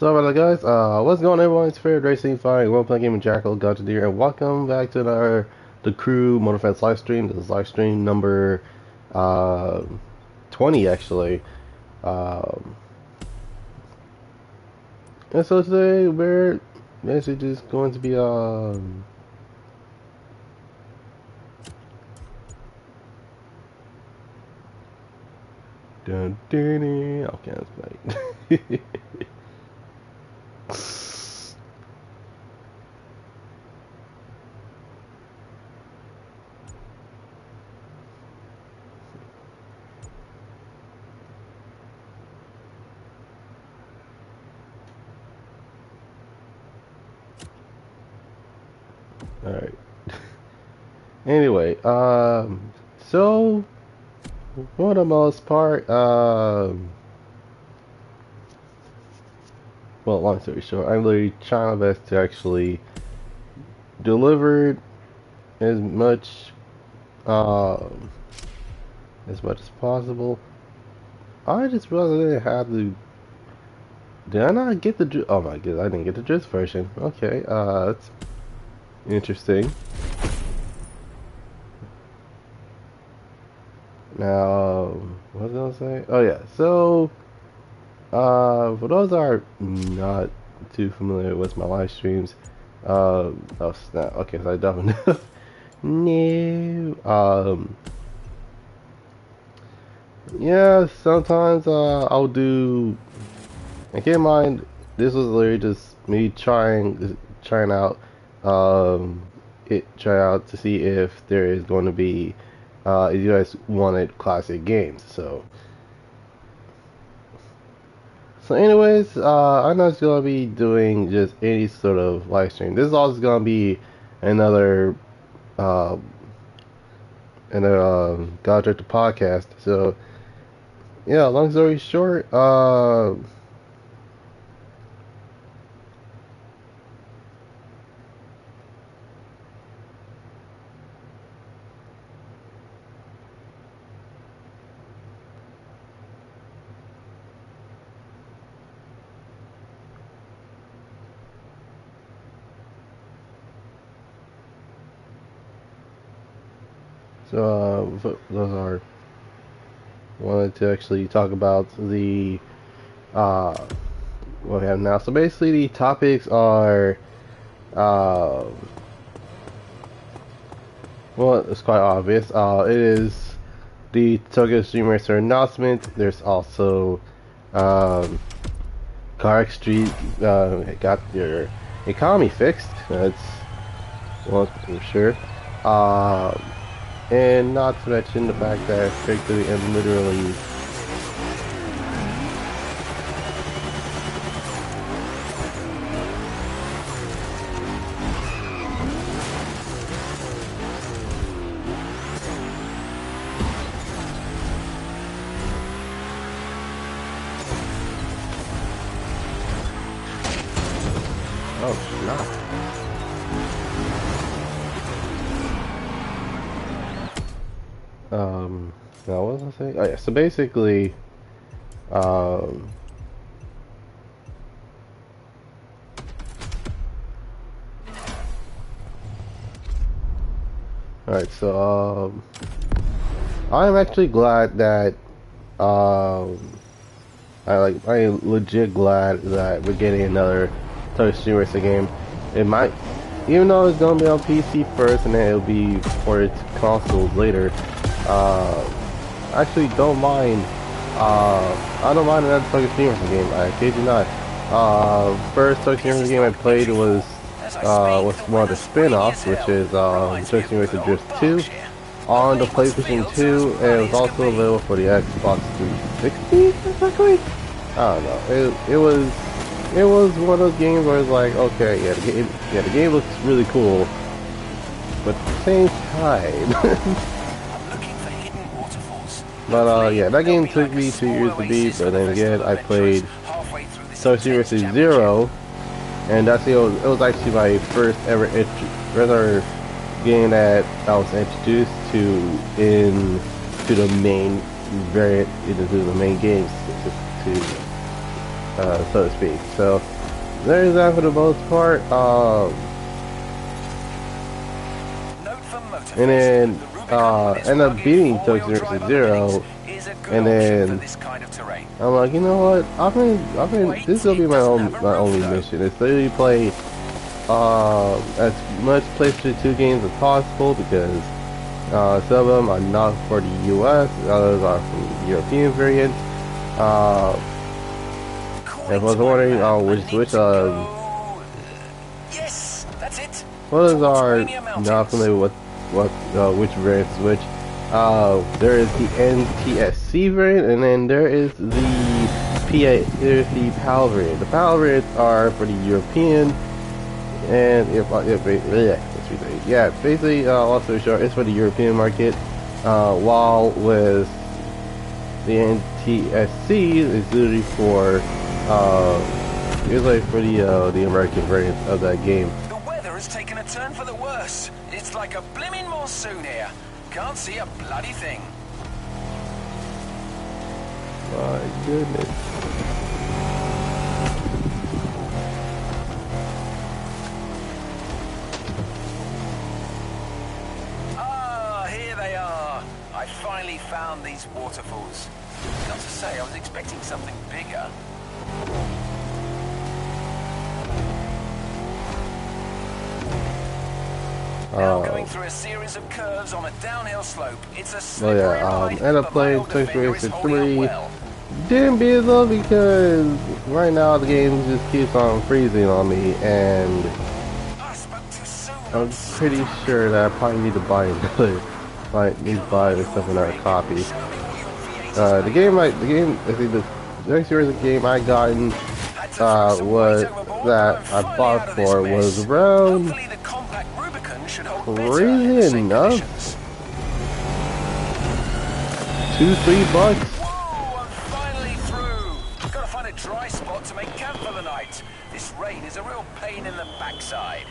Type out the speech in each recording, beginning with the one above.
So, hello guys, what's going on everyone? It's Fair Racing, Fire, Role-Playing Game, Jackal, Goddrifter, and welcome back to the crew Motorfest livestream. This is livestream number uh, 20 actually. Um, and so today we're basically just going to be dun, dun, dun. Okay, that's right. Alright. Anyway, so for the most part, well, long story short, I'm literally trying my best to actually deliver as um, much as possible. I just realized I didn't have to. Did I not get the? Oh my god, I didn't get the drift version. Okay, that's interesting. Now, what was I gonna say? Oh yeah, so for those that are not too familiar with my live streams, oh snap. Okay, so I definitely no. Yeah, sometimes I'll do. And keep in mind, this was literally just me trying out try out to see if there is going to be if you guys wanted classic games. So anyways, I'm not gonna be doing just any sort of live stream. This is also gonna be another uh Goddrifter podcast. So yeah, long story short, those are wanted to actually talk about the uh what we have now. So basically, the topics are uh well, it's quite obvious. It is the Tokyo Stream Racer announcement. There's also um Car Street got your economy fixed. That's well for sure. Um and not to mention the fact that strictly and literally oh snap. Now what was I saying? Oh yeah, so basically, um, alright, so, I'm actually glad that, I'm legit glad that we're getting another Tokyo Stream Racer game. It might, even though it's gonna be on PC first and then it'll be for its consoles later, I actually don't mind. I don't mind another Tokyo Stream Racer game. I kid you not. First Tokyo Stream Racer game I played was one of the spin-offs, which is Tokyo Stream Racer Drift 2 on the PlayStation 2, and it was also available for the Xbox 360. Exactly. I don't know. It was one of those games where it's like, okay, the game looks really cool, but at the same time. But yeah, that game took me 2 years to beat, but then again, I played Tokyo Stream Racer Zero, and it was actually my first ever game that I was introduced to the main variant into the main games so to speak. So there's that for the most part. And then end up beating Tokyo versus Zero, and then I'm like, you know what? This will be my only mission. It's literally play as much PlayStation 2 games as possible, because some of them are not for the US, others are from the European variant. If I was wondering yes, that's it. others are not familiar with which variant is which. There is the NTSC variant, and then there is the there's the PAL variant. The PAL variants are for the European, and basically, also short, it's for the European market, while with the NTSC is usually for the American variant of that game. The weather has taken a turn for the worse. It's like a blimmin' monsoon here. Can't see a bloody thing. My goodness. Ah, here they are. I finally found these waterfalls. Got to say, I was expecting something bigger. Now going through a series of curves on a downhill slope. It's a slippery ride, end up but playing my older figure is holding up well. Didn't beat it though, because right now the game just keeps on freezing on me, and I spoke too soon. I'm pretty sure that I probably need to buy another, need to buy myself another copy. The game, I think the next series of game I gotten was that I bought for was around, crazy enough, $2-3. Whoa, I'm finally through. Gotta find a dry spot to make camp for the night. This rain is a real pain in the backside.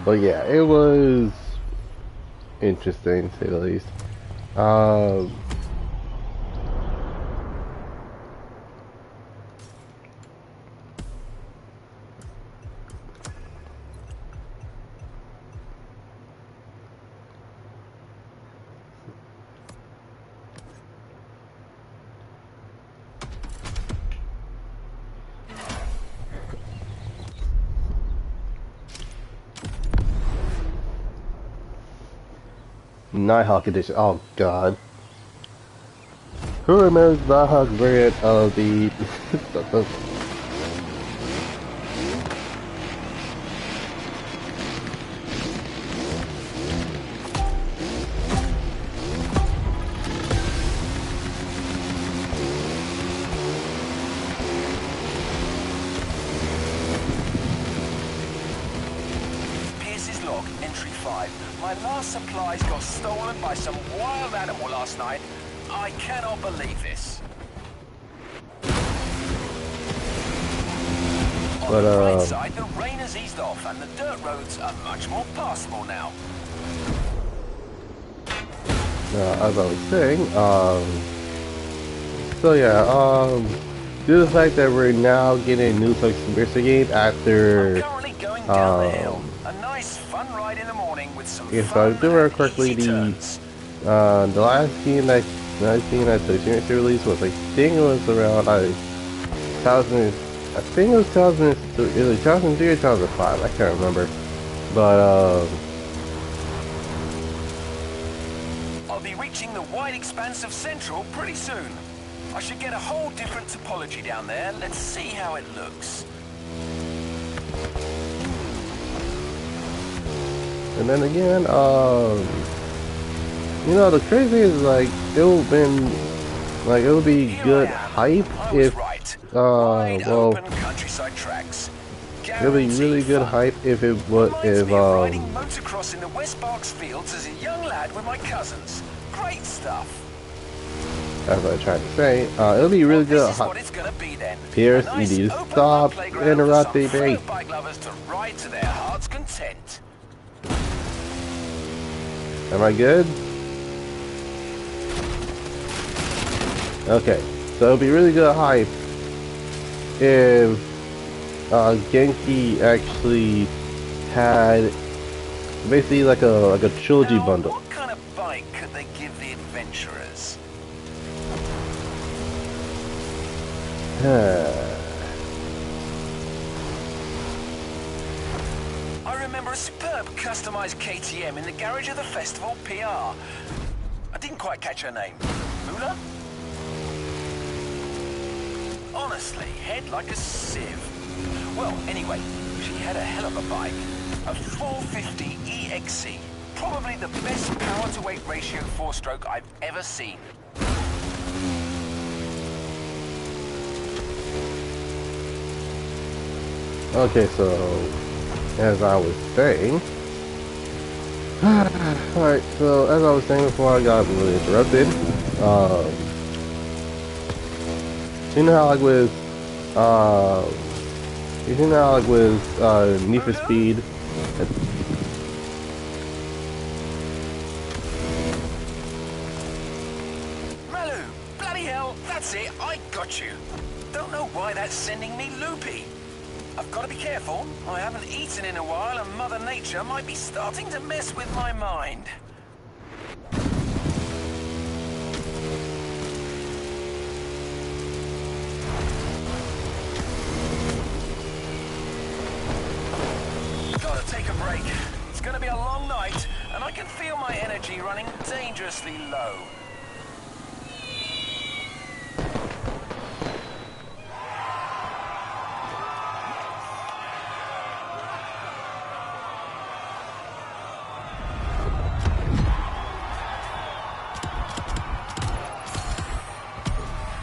But yeah, it was interesting to say the least. Nighthawk edition. Oh god. Who remembers the Nighthawk variant of the Log, entry 5. My last supplies got stolen by some wild animal last night. I cannot believe this. On the right side, the rain has eased off and the dirt roads are much more passable now. as I was saying, so yeah, due to the fact that we're now getting a new conspiracy game after, I'm currently going down the hill. A nice fun ride in the morning with some if I remember correctly, the last game that the conspiracy release was, I think it was around 2000. I think it was 2003 or 2005. I can't remember, but I'll be reaching the wide expanse of Central pretty soon. I should get a whole different topology down there. Let's see how it looks. And then again, you know, the crazy is, like, it would be good hype if, well, it would be really good hype if it would, riding motocross in the West Berks fields as a young lad with my cousins. Great stuff. As I tried to say, it would be really good hype. Pierce, you need to stop interrupting me. Bike lovers to ride to their heart's content. Am I good? Okay, so it'll be really good hype if Genki actually had basically like a trilogy Now, bundle. what kind of bike could they give the adventurers? I remember a superb customized KTM in the garage of the festival PR. I didn't quite catch her name. Mula? Honestly, head like a sieve. Well, anyway, she had a hell of a bike. A 450 EXC. Probably the best power-to-weight ratio four-stroke I've ever seen. Okay, so as I was saying, alright, so as I was saying before I got really interrupted, you know how like with, you know how like with Need for Speed, Malu! Bloody hell, that's it, I got you. Don't know why that's sending me loopy. I've got to be careful. I haven't eaten in a while and Mother Nature might be starting to mess with my mind. Gotta take a break. It's gonna be a long night and I can feel my energy running dangerously low.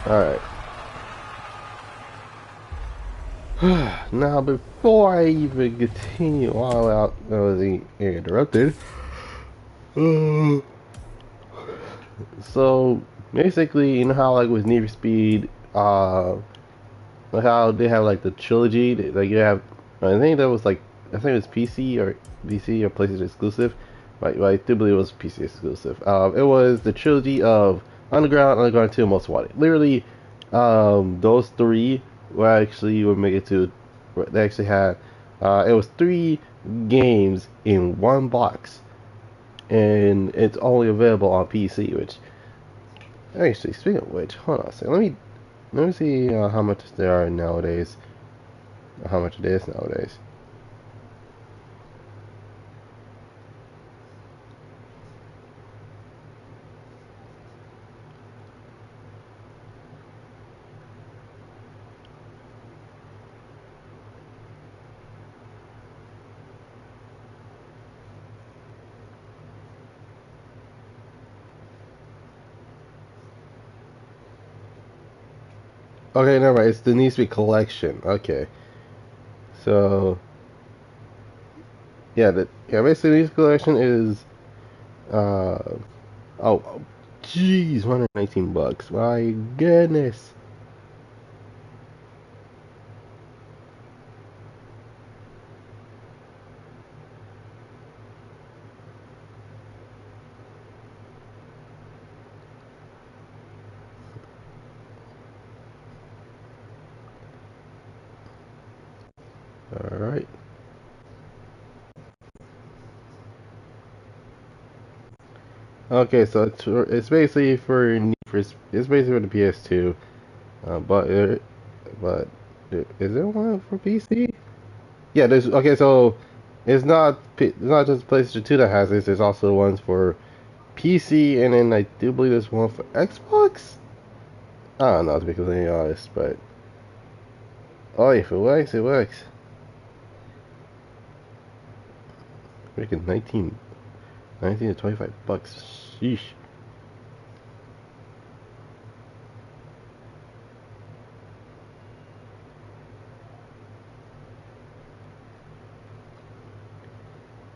alright. Now, before I even continue all out, I was interrupted. So basically, you know how like with Need for Speed, like how they have like the trilogy, like you have, I think that was like, I think it was PC or PlayStation exclusive, but I do believe it was PC exclusive. It was the trilogy of Underground, Underground 2, and Most Wanted. Literally, those three were make it to, they actually had, it was three games in one box, and it's only available on PC, which, actually, speaking of which, hold on a second, let me see how much they are nowadays, how much it is nowadays. Okay, never mind. It's the Need for Speed collection. Okay, so basically the Need for Speed collection is oh, jeez, $119. My goodness. All right. Okay, so it's basically for it's basically for the PS2, but is there one for PC? Yeah, there's okay. So it's not just PlayStation 2 that has this. There's also ones for PC, and then I do believe there's one for Xbox. I don't know to be completely honest, but oh, if it works, it works. Freaking 19 to $25. Sheesh.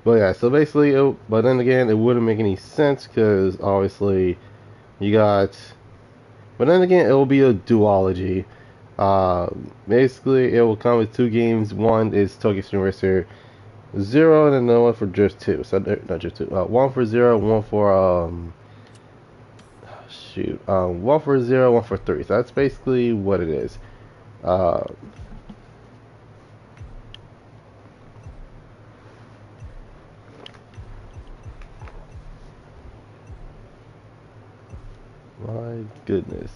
But yeah, so basically, but then again, it wouldn't make any sense because obviously you got. But then again, it will be a duology. Basically, it will come with two games. One is Tokyo Stream Racer, 0 and another one for Drift 2. So not Drift 2. One for 0, one for shoot. One for 0, one for 3. So that's basically what it is. My goodness.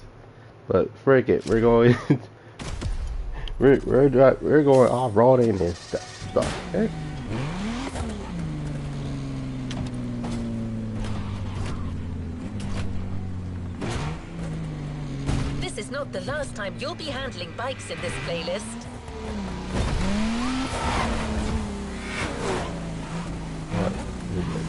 But frick it, we're going we're going off-roading and stuff. Okay? This is not the last time you'll be handling bikes in this playlist. My goodness.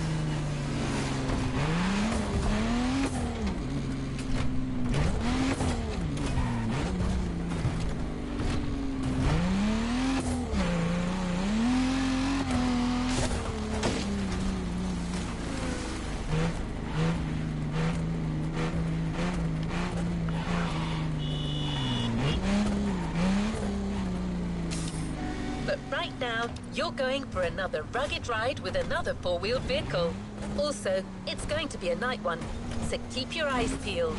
But right now, you're going for another rugged ride with another four-wheeled vehicle. Also, it's going to be a night one, so keep your eyes peeled.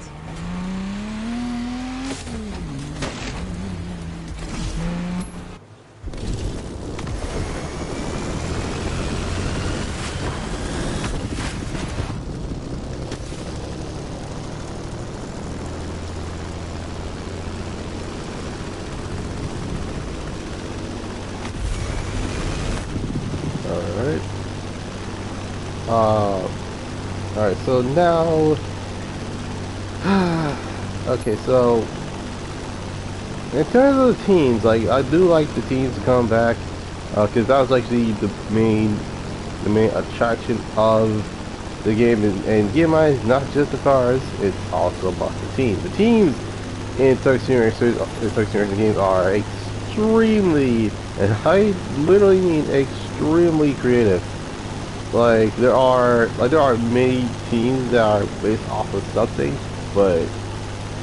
Alright, so now okay, so in terms of the teams, like I do like the teams to come back, because that was actually the main attraction of the game, and game is not just the cars, it's also about the teams. The teams in Truck Simulator games are extremely, and I literally mean extremely creative. Like there are many teams that are based off of something, but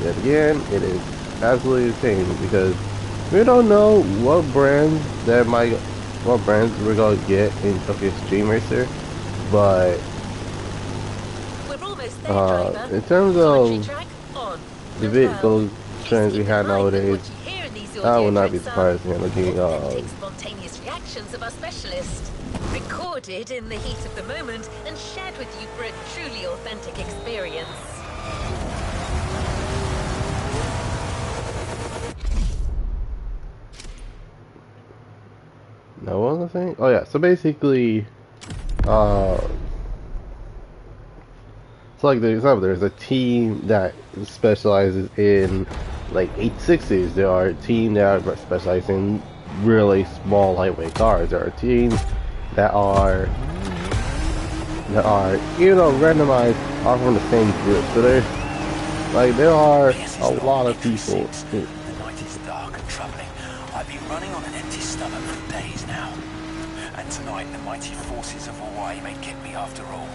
yet again, it is absolutely insane because we don't know what brands we're gonna get in Tokyo Extreme Racer, but in terms of the vehicle trends we have nowadays, I would not be surprised in looking spontaneous reactions of our specialist, recorded in the heat of the moment and shared with you for a truly authentic experience. No other thing? Oh yeah, so basically so like there's a team that specializes in like 860s. There are teams that are specialized in really small lightweight cars. There are teams that are randomized are from the same group. So there are a lot of people. The night is dark and troubling. I've been running on an empty stomach for days now. And tonight the mighty forces of Hawaii may get me after all.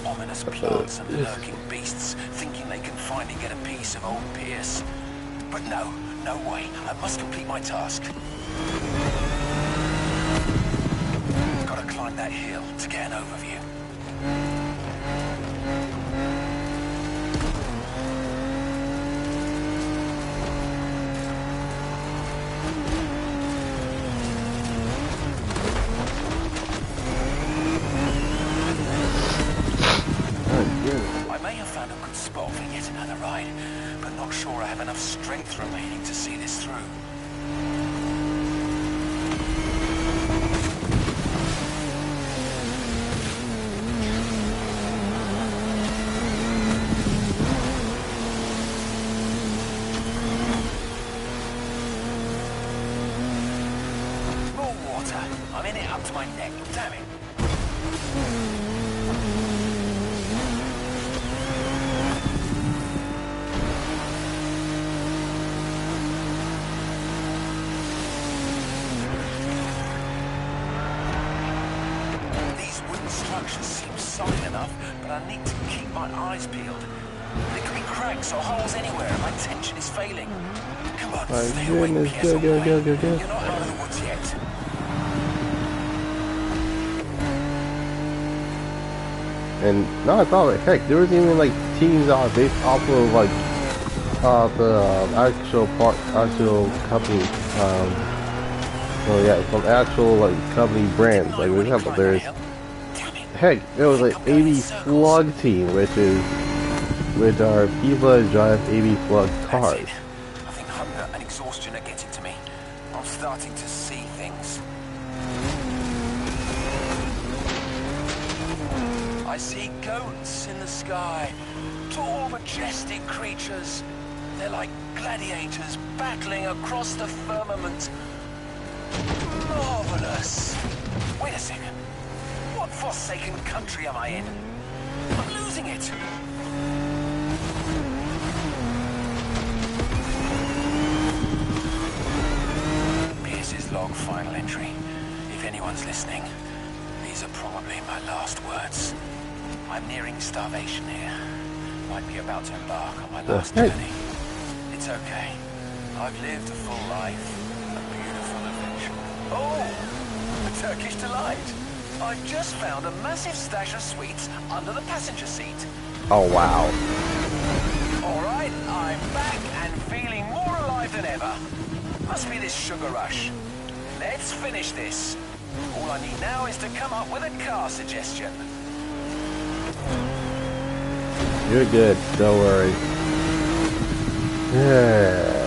Ominous plants and lurking beasts, thinking they can finally get a piece of old Pierce. But no way. I must complete my task. Gotta climb that hill to get an overview. I may have found a good spot for yet another ride, but not sure I have enough strength remaining to see this through. More water. I'm in it up to my neck. Damn it. Structures seem solid enough, but I need to keep my eyes peeled. There could be cracks or holes anywhere, and my tension is failing. Come on, stay awake, PS. Go. You're not out of the woods yet. And no, I thought, like, heck, there was even like teams that are based off of like the actual company. So yeah, from actual like company brands. Like for example, there's heck, there was like AB Slug team, which are people that drive AB Slug cars. I think hunger and exhaustion are getting to me. I'm starting to see things. I see goats in the sky. Tall, majestic creatures. They're like gladiators battling across the firmament. Marvelous. Wait a second. What forsaken country am I in? I'm losing it. Pierce's log final entry. If anyone's listening, these are probably my last words. I'm nearing starvation here. Might be about to embark on my last journey. It's okay. I've lived a full life. A beautiful adventure. Oh! A Turkish delight. I've just found a massive stash of sweets under the passenger seat. Oh wow. Alright, I'm back and feeling more alive than ever. Must be this sugar rush. Let's finish this. All I need now is to come up with a car suggestion. You're good, don't worry. Yeah.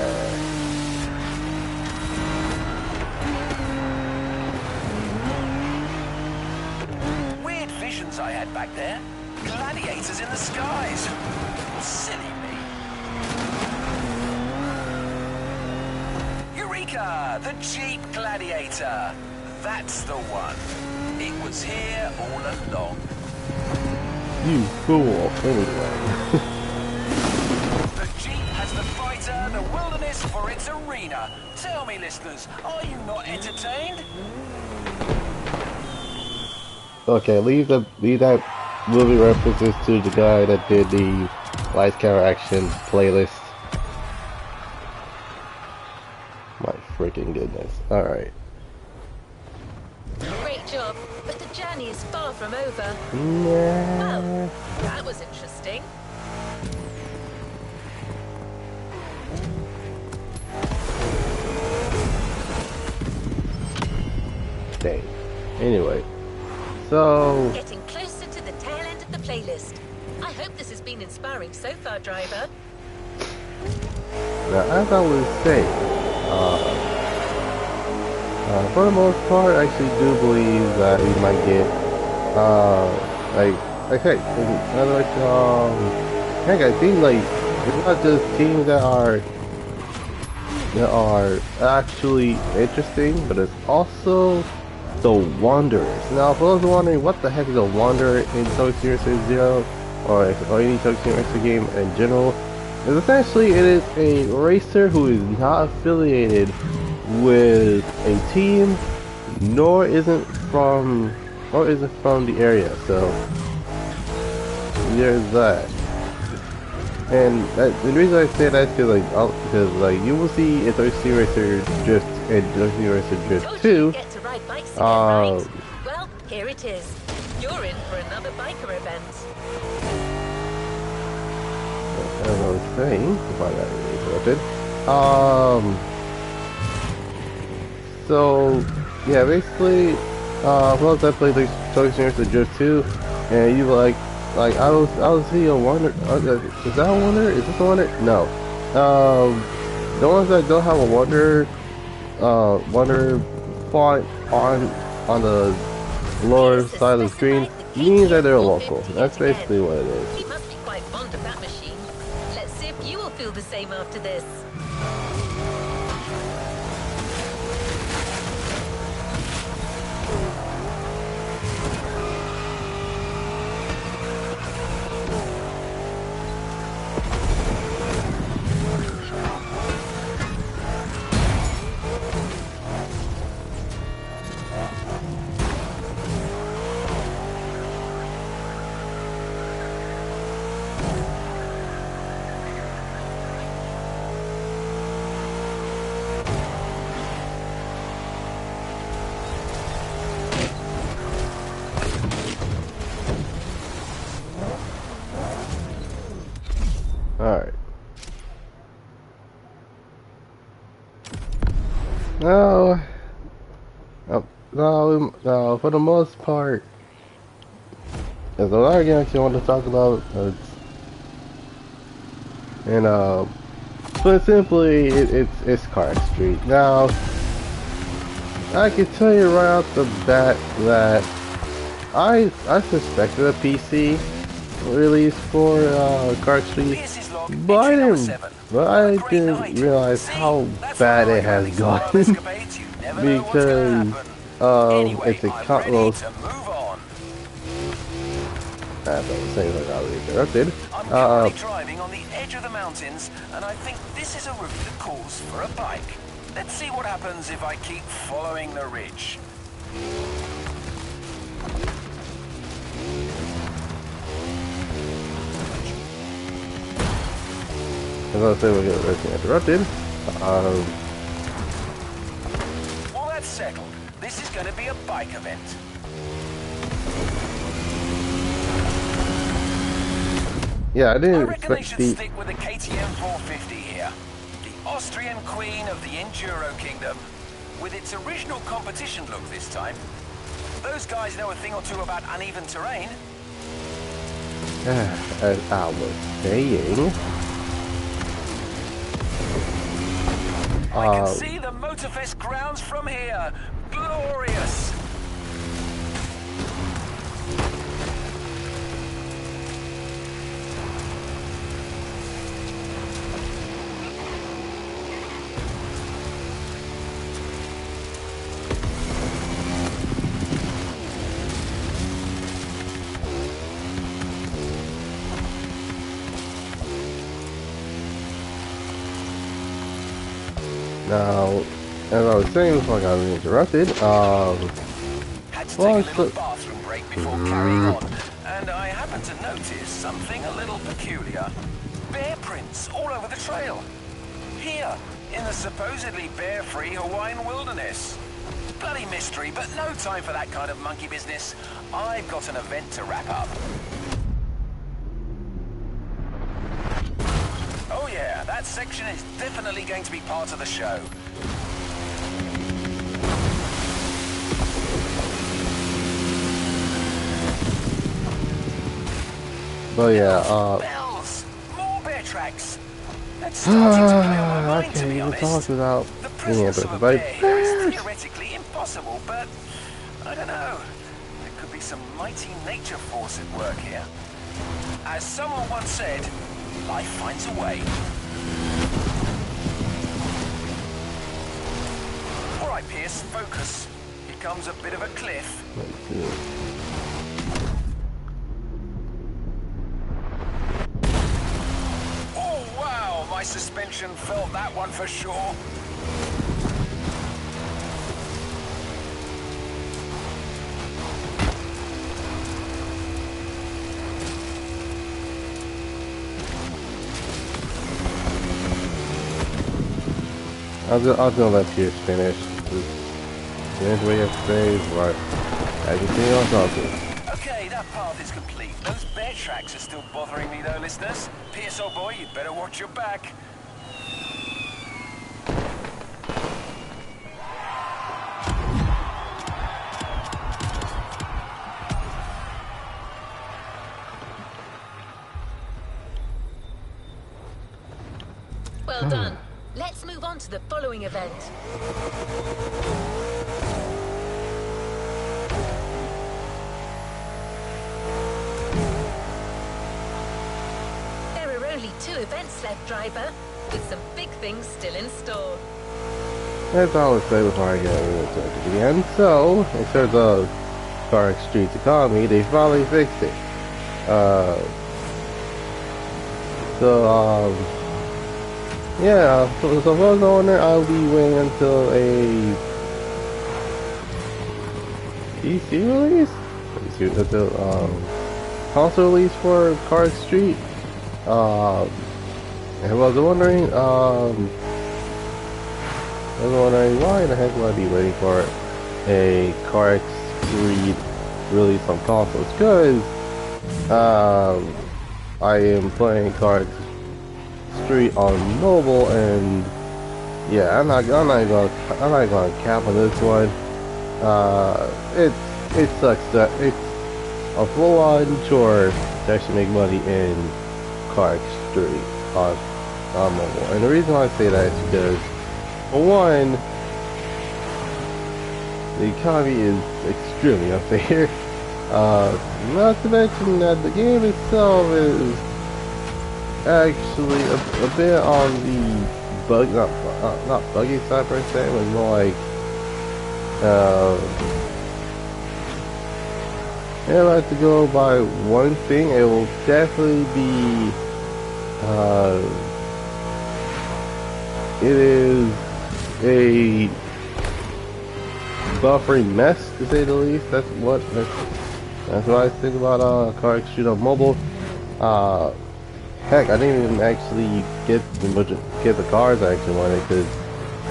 Weird visions I had back there. Gladiators in the skies. Silly me. Eureka! The Jeep Gladiator. That's the one. It was here all along. You fool, anyway. The Jeep has the fighter, the wilderness for its arena. Tell me, listeners, are you not entertained? Okay, leave that movie references to the guy that did the Lights Camera Action playlist. My freaking goodness. Alright. Great job, but the journey is far from over. Yeah. Well, that was interesting. Dang. Anyway. So... Getting closer to the tail end of the playlist. I hope this has been inspiring so far, driver. Now, as I was saying, for the most part, I actually do believe that we might get, heck, I think, like, it's not just teams that are actually interesting, but it's also the Wanderers. Now, for those wondering what the heck is a Wanderer in Tokyo Series 0, or any Tokyo Series game in general, is essentially it is a racer who is not affiliated with a team, nor isn't from the area. So there's that. And the reason I say that is because you will see a Thirsty Racer Drift and Thirsty Racer Drift 2. Get to ride bikes again, right? Well, here it is. You're in for another biker event. As I was saying, if I got interrupted. So yeah, basically, well, I played the Tokyo Racer Drift 2, and you like I was seeing a Wonder. Is that a Wonder? Is this a Wonder? No. The ones that don't have a Wonder font on the lower side of the screen means that they're local. That's basically what it is. You must be quite fond of that machine. Let's see if you will feel the same after this. No, no. For the most part, there's another game I actually want to talk about. But simply, it's Card Street. Now, I can tell you right off the bat that I suspected a PC release for Card Street, but I didn't realize how bad it has gotten because it's a console. I was interrupted. I'm currently driving on the edge of the mountains, and I think this is a route that calls for a bike. Let's see what happens if I keep following the ridge. As I said, we're getting interrupted. Well, that's settled. This is going to be a bike event. Yeah, I didn't I reckon they expect should stick with the KTM 450 here. The Austrian queen of the Enduro Kingdom, with its original competition look this time. Those guys know a thing or two about uneven terrain. As I was saying, I can see the Motorfest grounds from here. Glorious! now, as I was saying before I got interrupted, Had to take a little bathroom break before carrying on, and I happened to notice something a little peculiar. Bear prints all over the trail. Here, in the supposedly bear-free Hawaiian wilderness. Bloody mystery, but no time for that kind of monkey business. I've got an event to wrap up. Oh yeah, that section is definitely going to be part of the show. but yeah, Bells! More bear tracks! That's starting to clear my I mind, to can't be even honest. talk without The being presence of a interrupted by bear here is bears. theoretically impossible, but I don't know. There could be some mighty nature force at work here. As someone once said, life finds a way. All right, Pierce, focus. Here comes a bit of a cliff. Oh, wow, my suspension felt that one for sure. I was gonna let Pierce finish. Just finish what you have to say, but I continue on talking. Okay, that path is complete. Those bear tracks are still bothering me though, listeners. Pierce, old boy, you'd better watch your back. Well done. Let's move on to the following event. There are only 2 events left, driver, with some big things still in store. That's all I'll say before I get into it again. So, in terms of Park Street's economy, they finally fixed it. Yeah, so if I was on there, I'll be waiting until a PC release? Until, console release for Park Street. And I was wondering, why the heck would I be waiting for a Park Street release on consoles? Because, I am playing Park Street on mobile, and yeah, I'm not gonna cap on this one. It sucks that it's a full-on chore to actually make money in Car Street on mobile. And the reason why I say that is because, for one, the economy is extremely unfair. Not to mention that the game itself is actually a bit on the not buggy side per se, but more like if I had to go by one thing, it will definitely be it is a buffering mess, to say the least. That's what I think about Car Street on mobile. Heck, I didn't even actually get the cars I actually wanted, because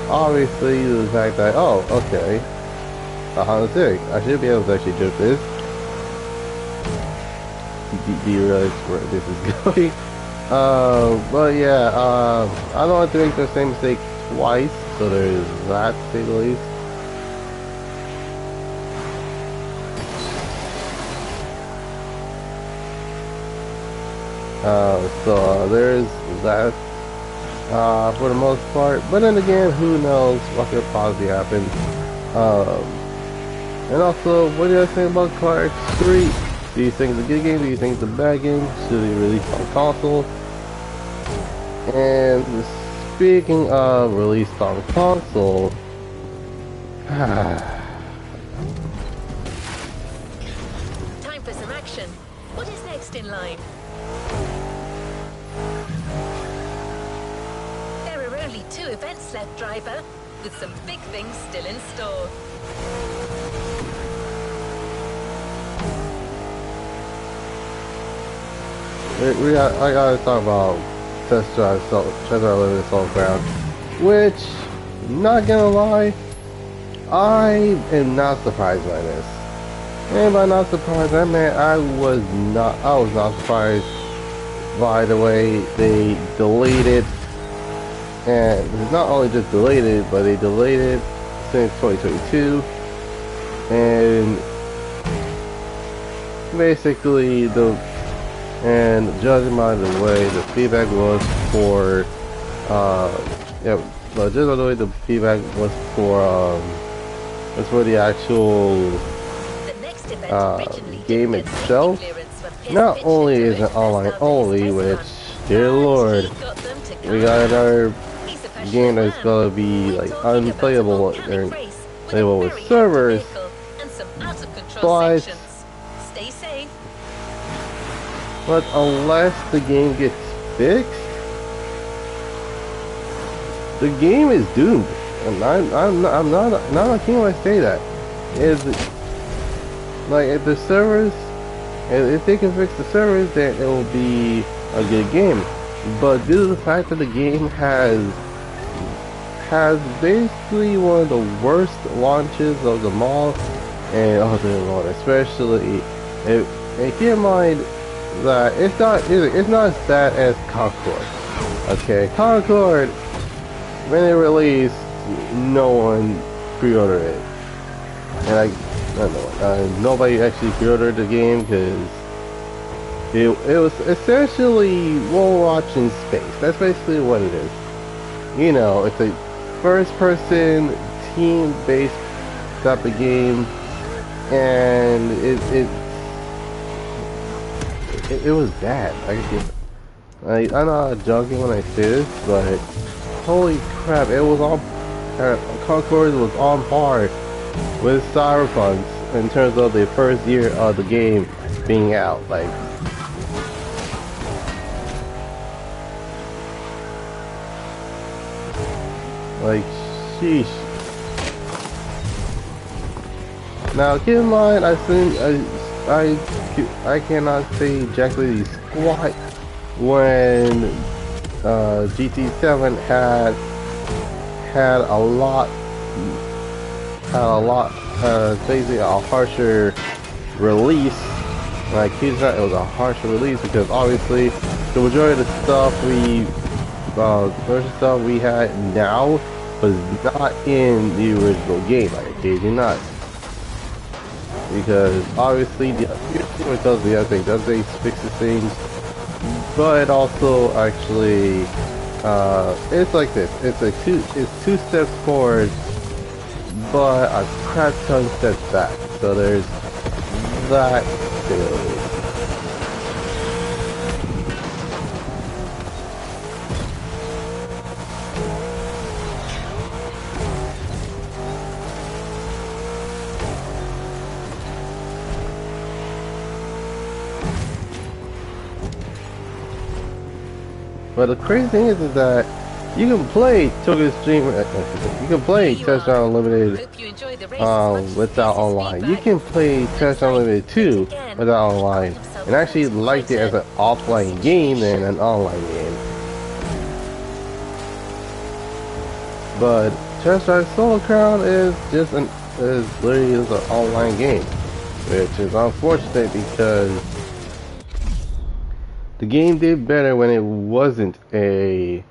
obviously the fact that, oh, okay, a Honda Civic, I should be able to actually jump this. Do you realize where this is going? But yeah, I don't want to make the same mistake twice, so there's that, to say the least. So there's that for the most part, but then again, who knows what could possibly happen. And also, what do you guys think about Car Street? Do you think it's a good game? Do you think it's a bad game? Should it release on console? And speaking of released on console, Time for some action. What is next in line? There are only 2 events left, driver, with some big things still in store. I gotta talk about Test Drive Limited Assault Ground, which, not gonna lie, I am not surprised by this. And by not surprised, I mean I was not surprised by the way they delayed it, and not only just delayed it, but they delayed it since 2022, and basically and judging by the way the feedback was for, judging by the way the feedback was for the actual game itself, not only is it online only, which, dear lord, we got another game that's gonna be like unplayable or playable with servers, but unless the game gets fixed, the game is doomed. And I'm not kidding when I say that. Is like, if the servers, if they can fix the servers, then it will be a good game. But due to the fact that the game has basically one of the worst launches of them all, and especially and keep in mind that it's not as bad as Concord. Okay, Concord, when it released, no one pre-ordered it, and nobody actually pre-ordered the game because it was essentially Overwatch in space. That's basically what it is. You know, it's a first-person team-based type of game, and it was bad. I'm not joking when I say this, but holy crap, it was on. Concord was on par with Cyberpunk in terms of the first year of the game being out. Like, sheesh. Now, keep in mind, I cannot say Jackal squat when GT7 had basically a harsher release. Like, it was a harsher release because obviously the majority of the stuff we had now was not in the original game. I kid you not. Because obviously the it does the other thing, does they fixes things, but also actually it's like this. It's two steps forward, but a crap ton steps back. So there's that too. But the crazy thing is that you can play you can play Touchdown Unlimited without online. You can play Touchdown Unlimited 2 without online, and actually liked it as an offline game than an online game. But Touchdown Solo Crown is literally an online game, which is unfortunate because the game did better when it wasn't a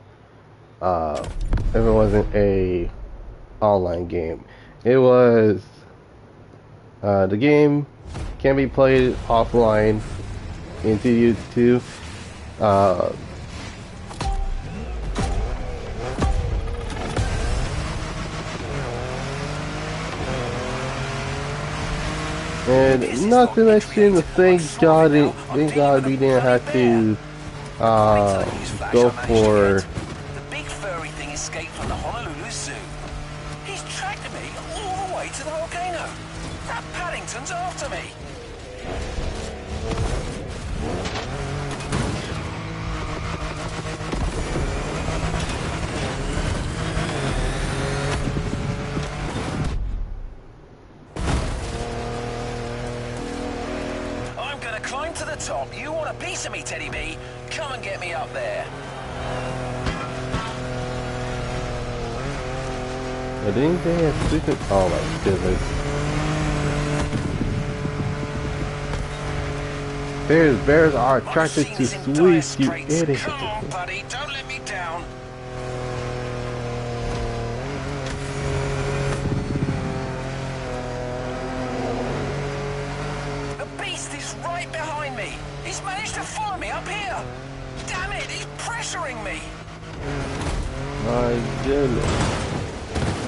online game. It was the game can be played offline into YouTube. And not to mention, thank God we didn't have to go for. The big furry thing escaped from the Honolulu Zoo. He's tracked me all the way to the volcano. That Paddington's after me. Climb to the top. You want a piece of me, Teddy B? Come and get me up there. I didn't think it's secret. Oh my goodness. Bears are attracted to sweets, you idiot. Come on, buddy. Don't let me down. Right behind me. He's managed to follow me up here. Damn it, he's pressuring me. My goodness.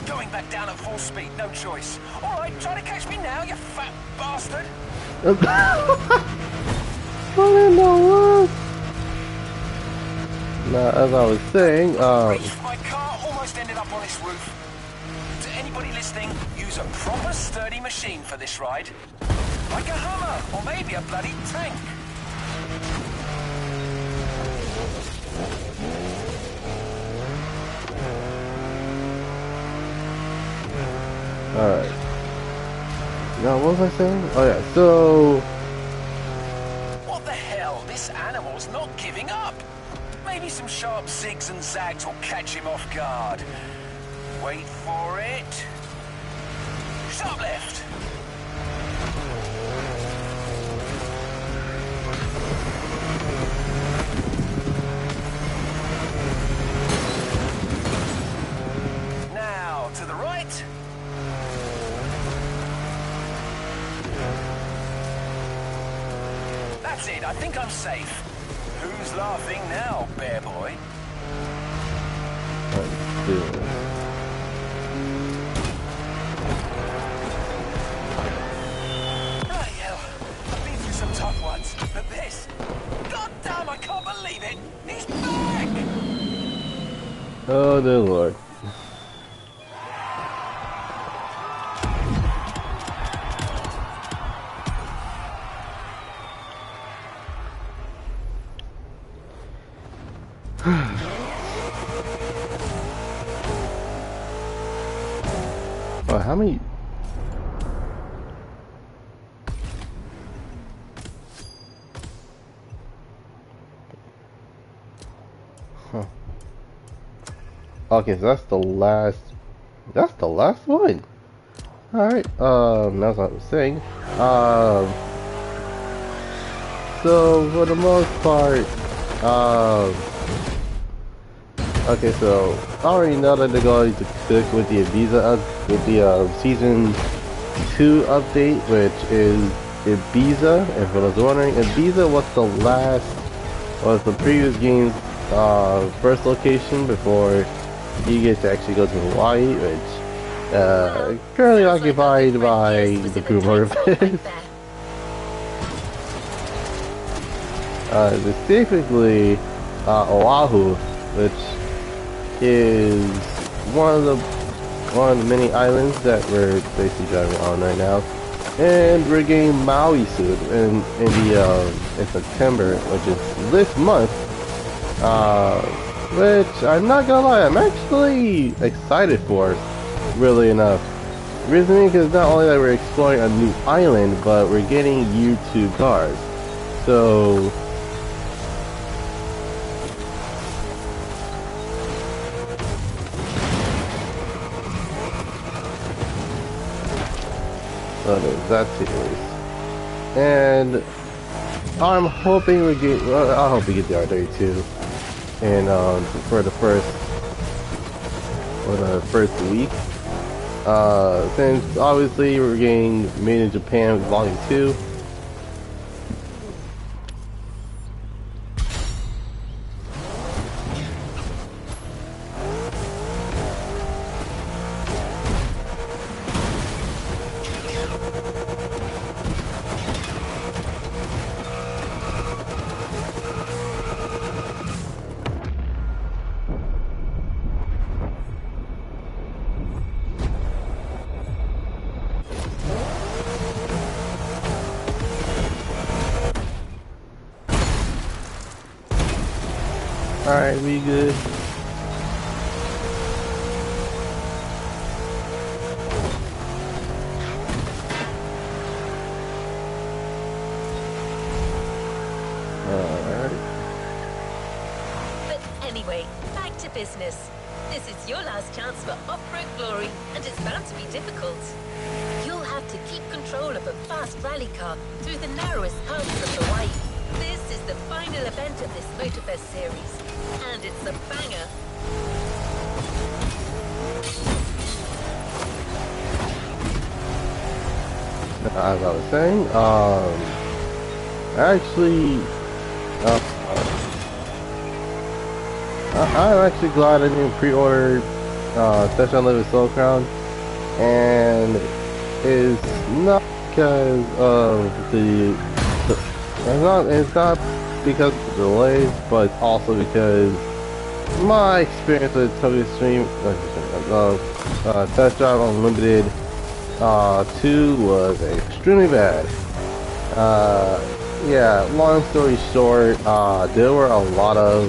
Going back down at full speed, no choice. All right, try to catch me now, you fat bastard. What in the world? Now, as I was saying, my car almost ended up on this roof. To anybody listening, use a proper sturdy machine for this ride. Like a Hummer, or maybe a bloody tank. alright. Now, what was I saying? Oh yeah, so... What the hell? This animal's not giving up. Maybe some sharp zigs and zags will catch him off guard. Wait for it. Sharp left. Now, to the right. That's it, I think I'm safe. Who's laughing now, bear boy? Let's do it. Bloody hell, I've been through some tough ones, but this... God damn, I can't believe it! He's back! Oh dear Lord. Oh, how many? Huh. Okay, so that's the last. That's the last one. All right. That's what I was saying. So for the most part, Okay, so I already know that they're going to stick with the Ibiza, with the season 2 update, which is Ibiza. If I was wondering, Ibiza was the previous game's first location before you get to actually go to Hawaii, which currently occupied by the crew Motorfest. Specifically Oahu, which is one of the many islands that we're basically driving on right now, and we're getting Maui soon in September, which is this month. Which I'm not gonna lie, I'm actually excited for, really enough. Reasoning is not only that we're exploring a new island, but we're getting year 2 cars. So there's that series. And I'm hoping we get, well, I hope we get the R32 and for the first week. Since obviously we're getting Made in Japan Volume 2. Alright, we good. Alright. But anyway, back to business. This is your last chance for off-road glory, and it's bound to be difficult. You'll have to keep control of a fast rally car through the narrowest parts of Hawaii. This is the final event of this Motorfest series, and it's a banger. As I was saying, actually, I'm actually glad I didn't pre-order Session Unlimited Soul Crown, and it's not because of it's not because of the delays, but also because my experience with Test Drive Unlimited 2 was extremely bad. Yeah, long story short, there were a lot of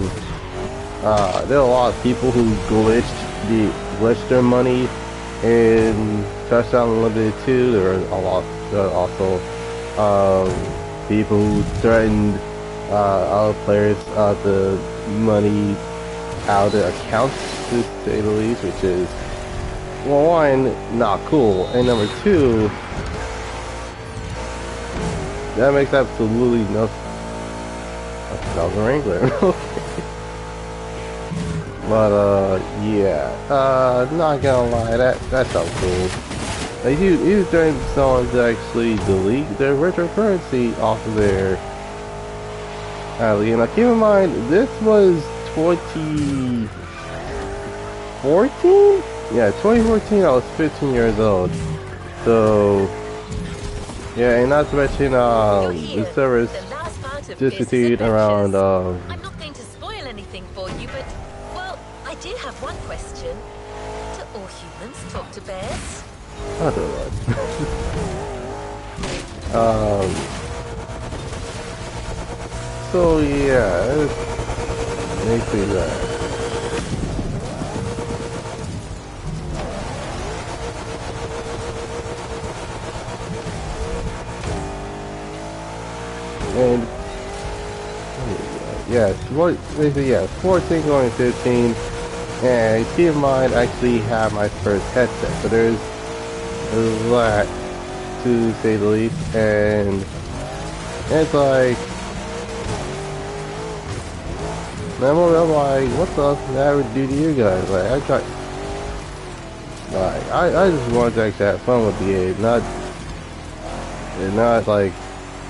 people who glitched their money in Test Drive Unlimited 2. There were also people who threatened other players the money out of their accounts, to say the least, which is, well, one, not cool, and number two, that makes absolutely no sense. That was a Wrangler. Okay. But yeah, not gonna lie, that sounds cool. Like, he was trying someone to actually delete their retro currency off of their alley. And keep in mind, this was 2014? Yeah, 2014, I was 15 years old. So, yeah, and not to mention, the servers discontinued around, I'm not going to spoil anything for you, but, well, I do have one question. Do all humans talk to bears? I don't know. So yeah, it's basically that. And yeah, basically, yeah, 14 going 15, and keep in mind, I actually have my first headset, so there's that, to say the least, and it's like, I'm like, what the fuck did I ever do to you guys? Like, I just wanted to actually have fun with the game, not like,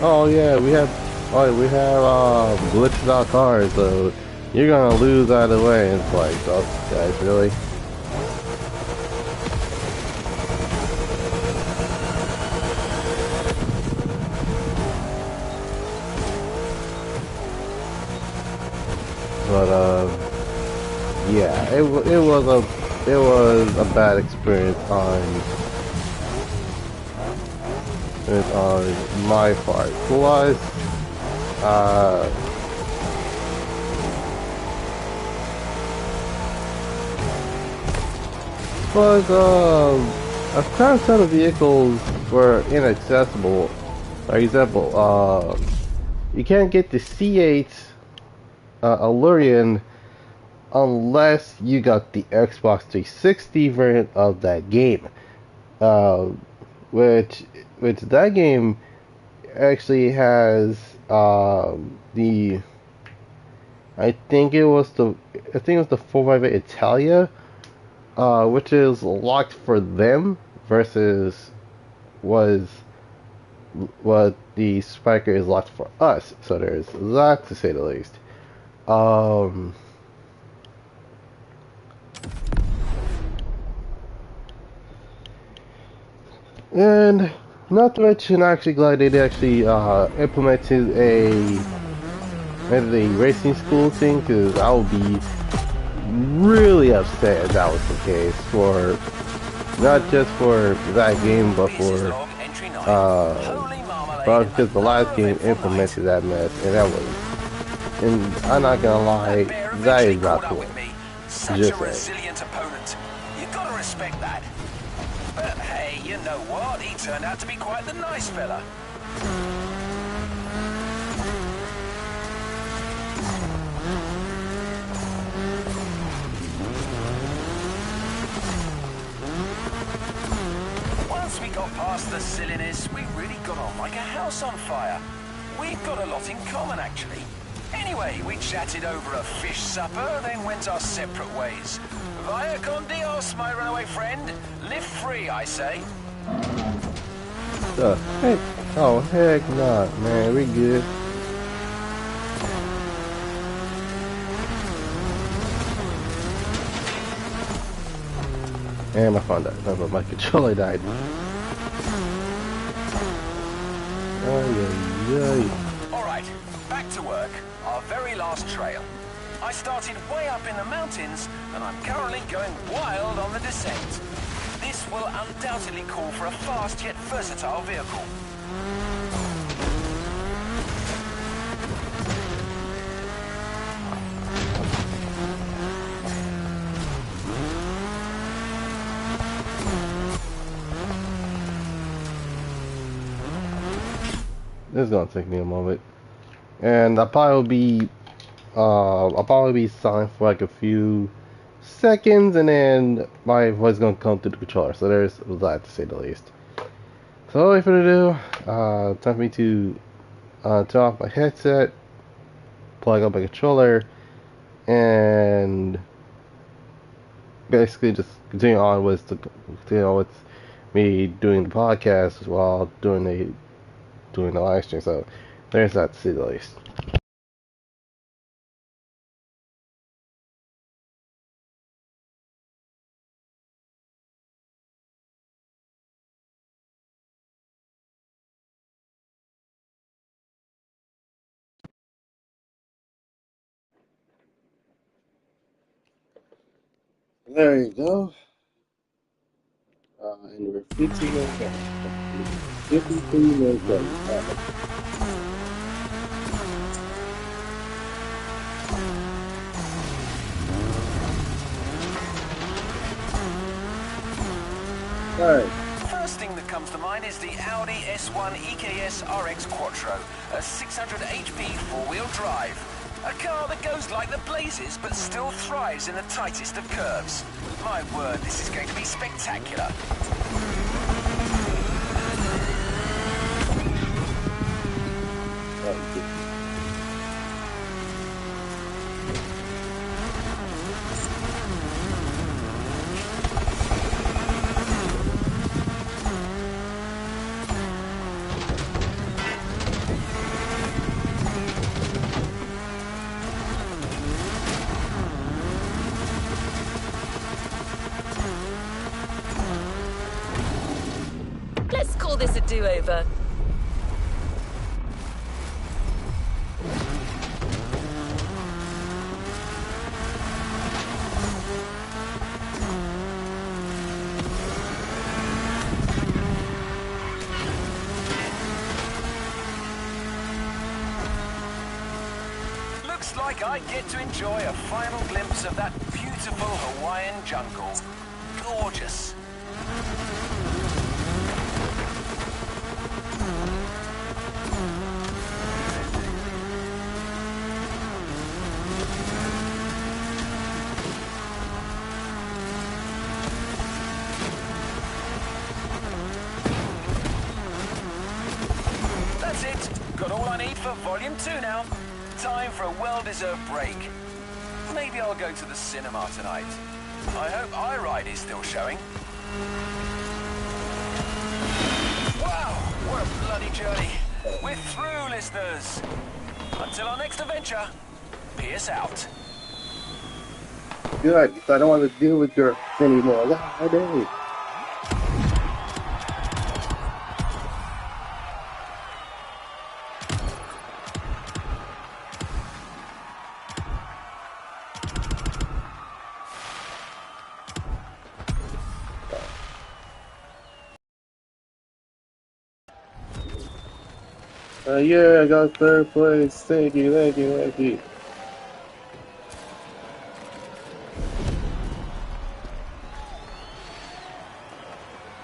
oh yeah, we have glitched out cars, so you're gonna lose either way. And it's like, oh, guys, really? But yeah, it was a bad experience on my part. Plus, a crowd ton of vehicles were inaccessible. For example, you can't get the C8 Allurian unless you got the Xbox 360 variant of that game. Uh, which that game actually has the I think it was the 458 Italia, which is locked for them versus was what the Spiker is locked for us. So there's that, to say the least. And not to mention, actually glad they actually implemented a racing school thing, because I would be really upset if that was the case, for not just for that game, but for because the last game implemented that mess, and I'm not gonna lie, that is not cool. Just resilient opponent. You gotta respect that. But hey, you know what? He turned out to be quite the nice fella. Once we got past the silliness, we really got on like a house on fire. We've got a lot in common, actually. Anyway, we chatted over a fish supper, then went our separate ways. Vaya con Dios, my runaway friend. Live free, I say. Heck, oh heck not, man. We good. And my phone died. No, but my controller died. Alright, back to work. Our very last trail. I started way up in the mountains, and I'm currently going wild on the descent. This will undoubtedly call for a fast yet versatile vehicle. This is gonna take me a moment, and I'll probably be silent for like a few seconds, and then my voice is gonna come through the controller. So there's that, to say the least. So without further ado, time for me to turn off my headset, plug up my controller, and basically just continue on with me doing the podcast while doing the live stream. So there's that, to say the least. There you go. And we're 15 minutes in. 53 minutes in. Alright. First thing that comes to mind is the Audi S1 EKS RX Quattro, a 600 HP four-wheel drive. A car that goes like the blazes, but still thrives in the tightest of curves. My word, this is going to be spectacular. Let's call this a do-over. Looks like I get to enjoy a final glimpse of that beautiful Hawaiian jungle. Gorgeous. That's it. Got all I need for Volume 2 now. Time for a well-deserved break. Maybe I'll go to the cinema tonight. I hope iRide is still showing. Wow, what a bloody journey. We're through, listeners. Until our next adventure, peace out. Good, because I don't want to deal with your anymore. God, dang. Yeah, I got third place. Thank you, thank you, thank you.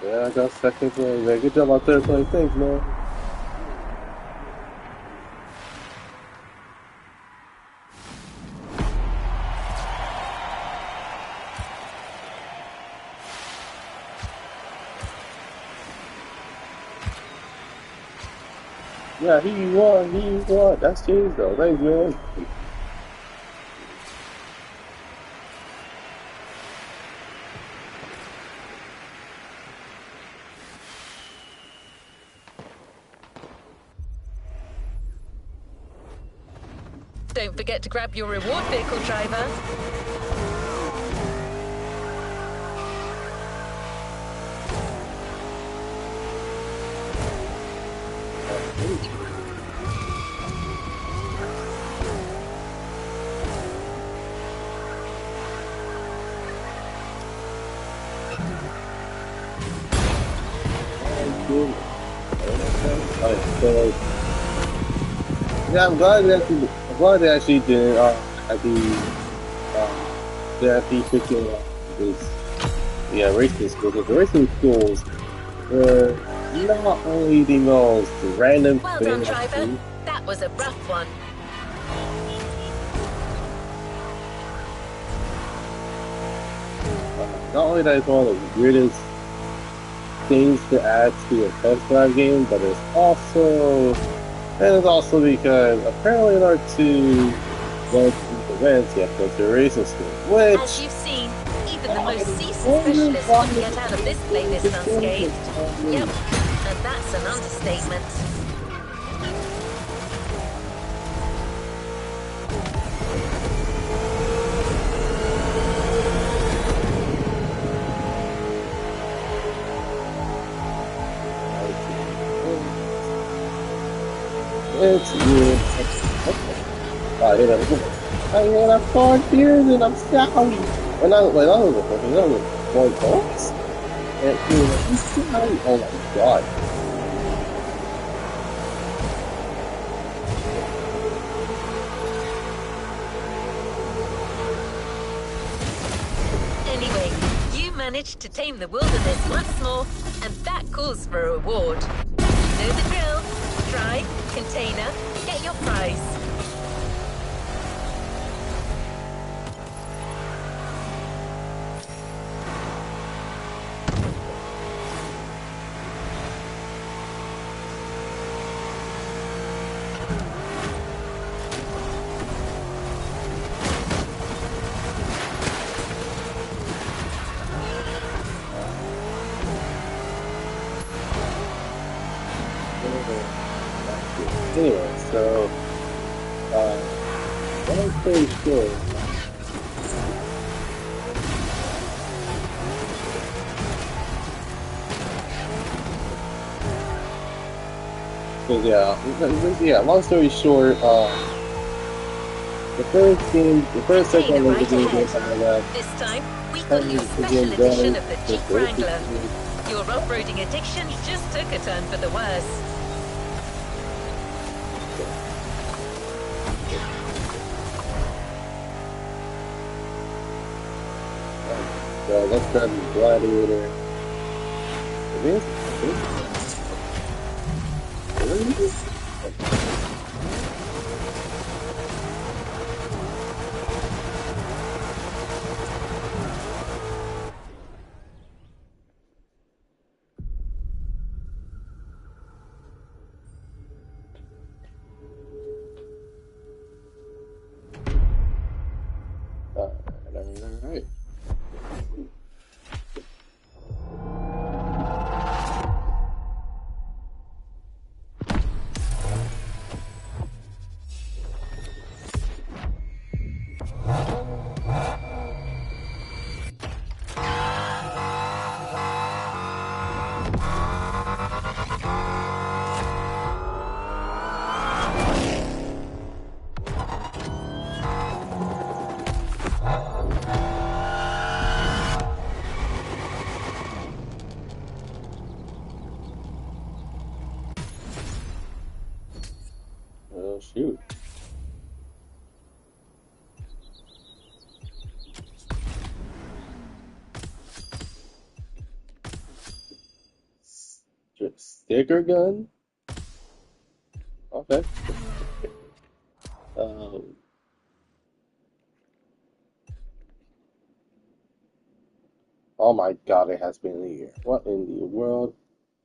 Yeah, I got second place, man. Good job on third place. Thanks, man. Yeah, he won. That's changed though. Thanks, man. Don't forget to grab your reward vehicle, driver. Yeah, I'm glad they actually did they actually picking this racing school, because the racing schools were not only the most random Well thing done, driver. That was a rough one. Not only that it's one of the weirdest things to add to a test drive game, but it's also because apparently in order to go to events, you have to go to a racing school, which... As you've seen, even the most seasoned specialist wouldn't get out of this playlist unscathed. Yep, and that's an understatement. It's weird. I hit a 4 years and I'm sorry. When I was going box, and he's sorry. Oh my god. Anyway, you managed to tame the wilderness once more, and that calls for a reward. You know the drill. Try, container, get your prize. Anyway, so, long story short, Cause yeah. Long story short, the first section Container of the right game ahead. is kind of that. This time, we've got you a special Again, edition done. of the The Jeep first Wrangler. section. Your off-roading addiction just took a turn for the worse. So let's grab the Gladiator. Alright. Oh shoot. Sticker gun? Okay. Um, oh my god, it has been a year. What in the world?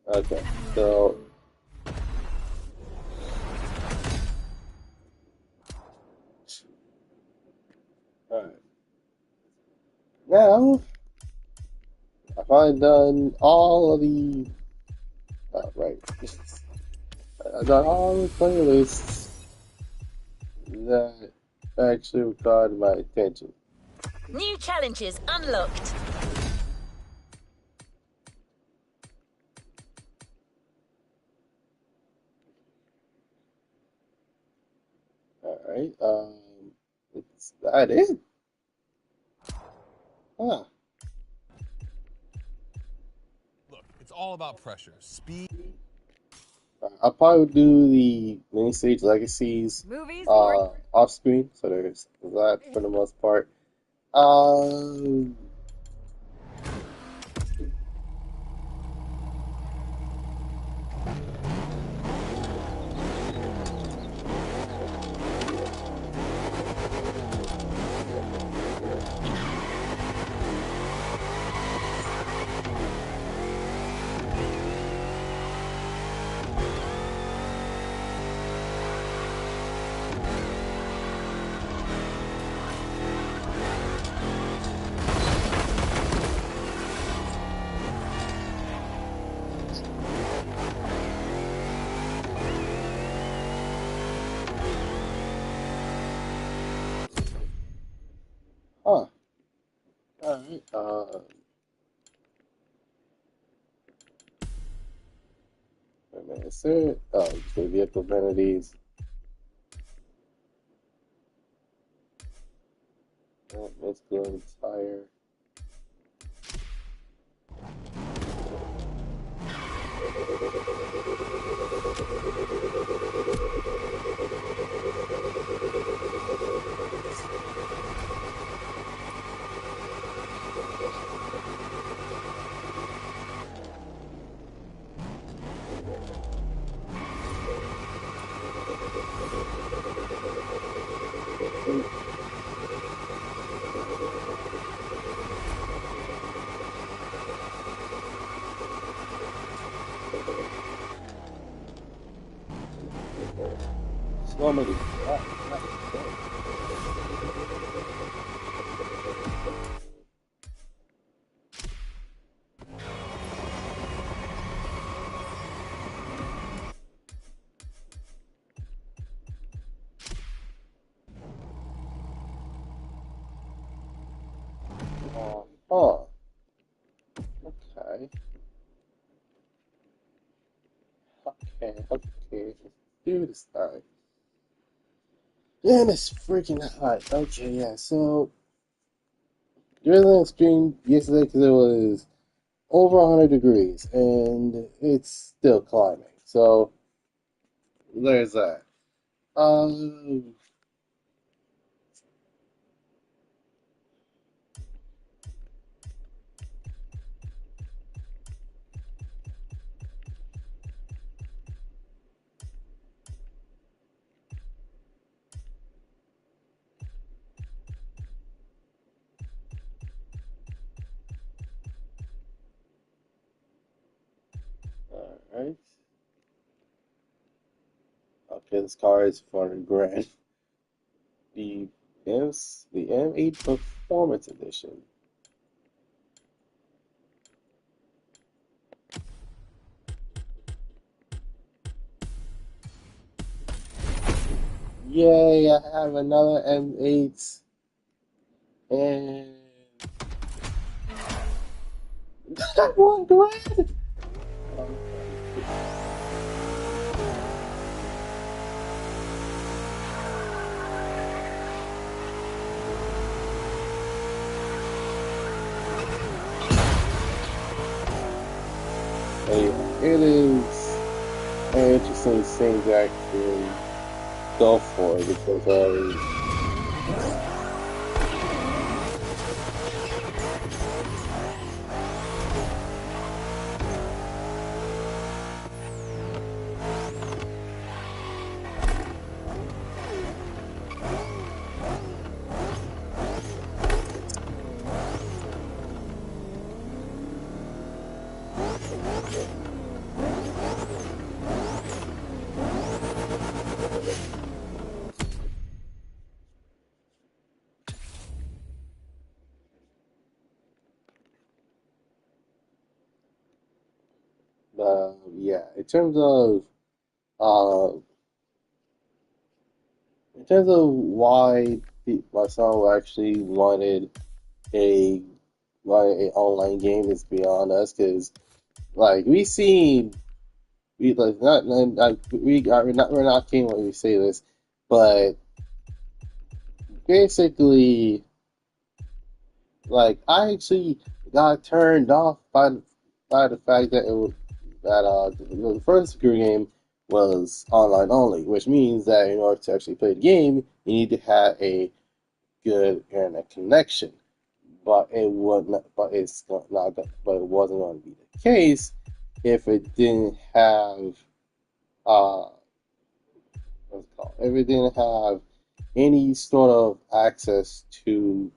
Okay, so alright. Now I've finally done all of the right. I've done all the playlists that actually caught my attention. New challenges unlocked. Alright, is that it? Huh. Look, it's all about pressure, speed. I'll probably do the main stage legacies Movies, board. off screen, so there's that for the most part. Um, huh. Alright. Wait a minute, is there? Oh, just the vehicle vanities. Let's go entire. Slow me. Huh. Okay. Okay, okay. Do this time. And it's freaking hot. Okay, yeah, so there's an extreme yesterday because it was over 100 degrees and it's still climbing. So there's that. Um, Alright. Okay, this car is 400 grand. The the M8 Performance Edition. Yay, I have another M8 and that 1 grand. Hey, it is an interesting thing to actually go for because yeah, uh, in terms of why my son actually a wanted an online game is beyond us because like we seen we like we're not kidding when we say this, but basically like I actually got turned off by the fact that it was that the first computer game was online only, which means that in order to actually play the game, you need to have a good internet connection. But it would not, but it's not, but it wasn't going to be the case if it didn't have what's it called? If it didn't have any sort of access to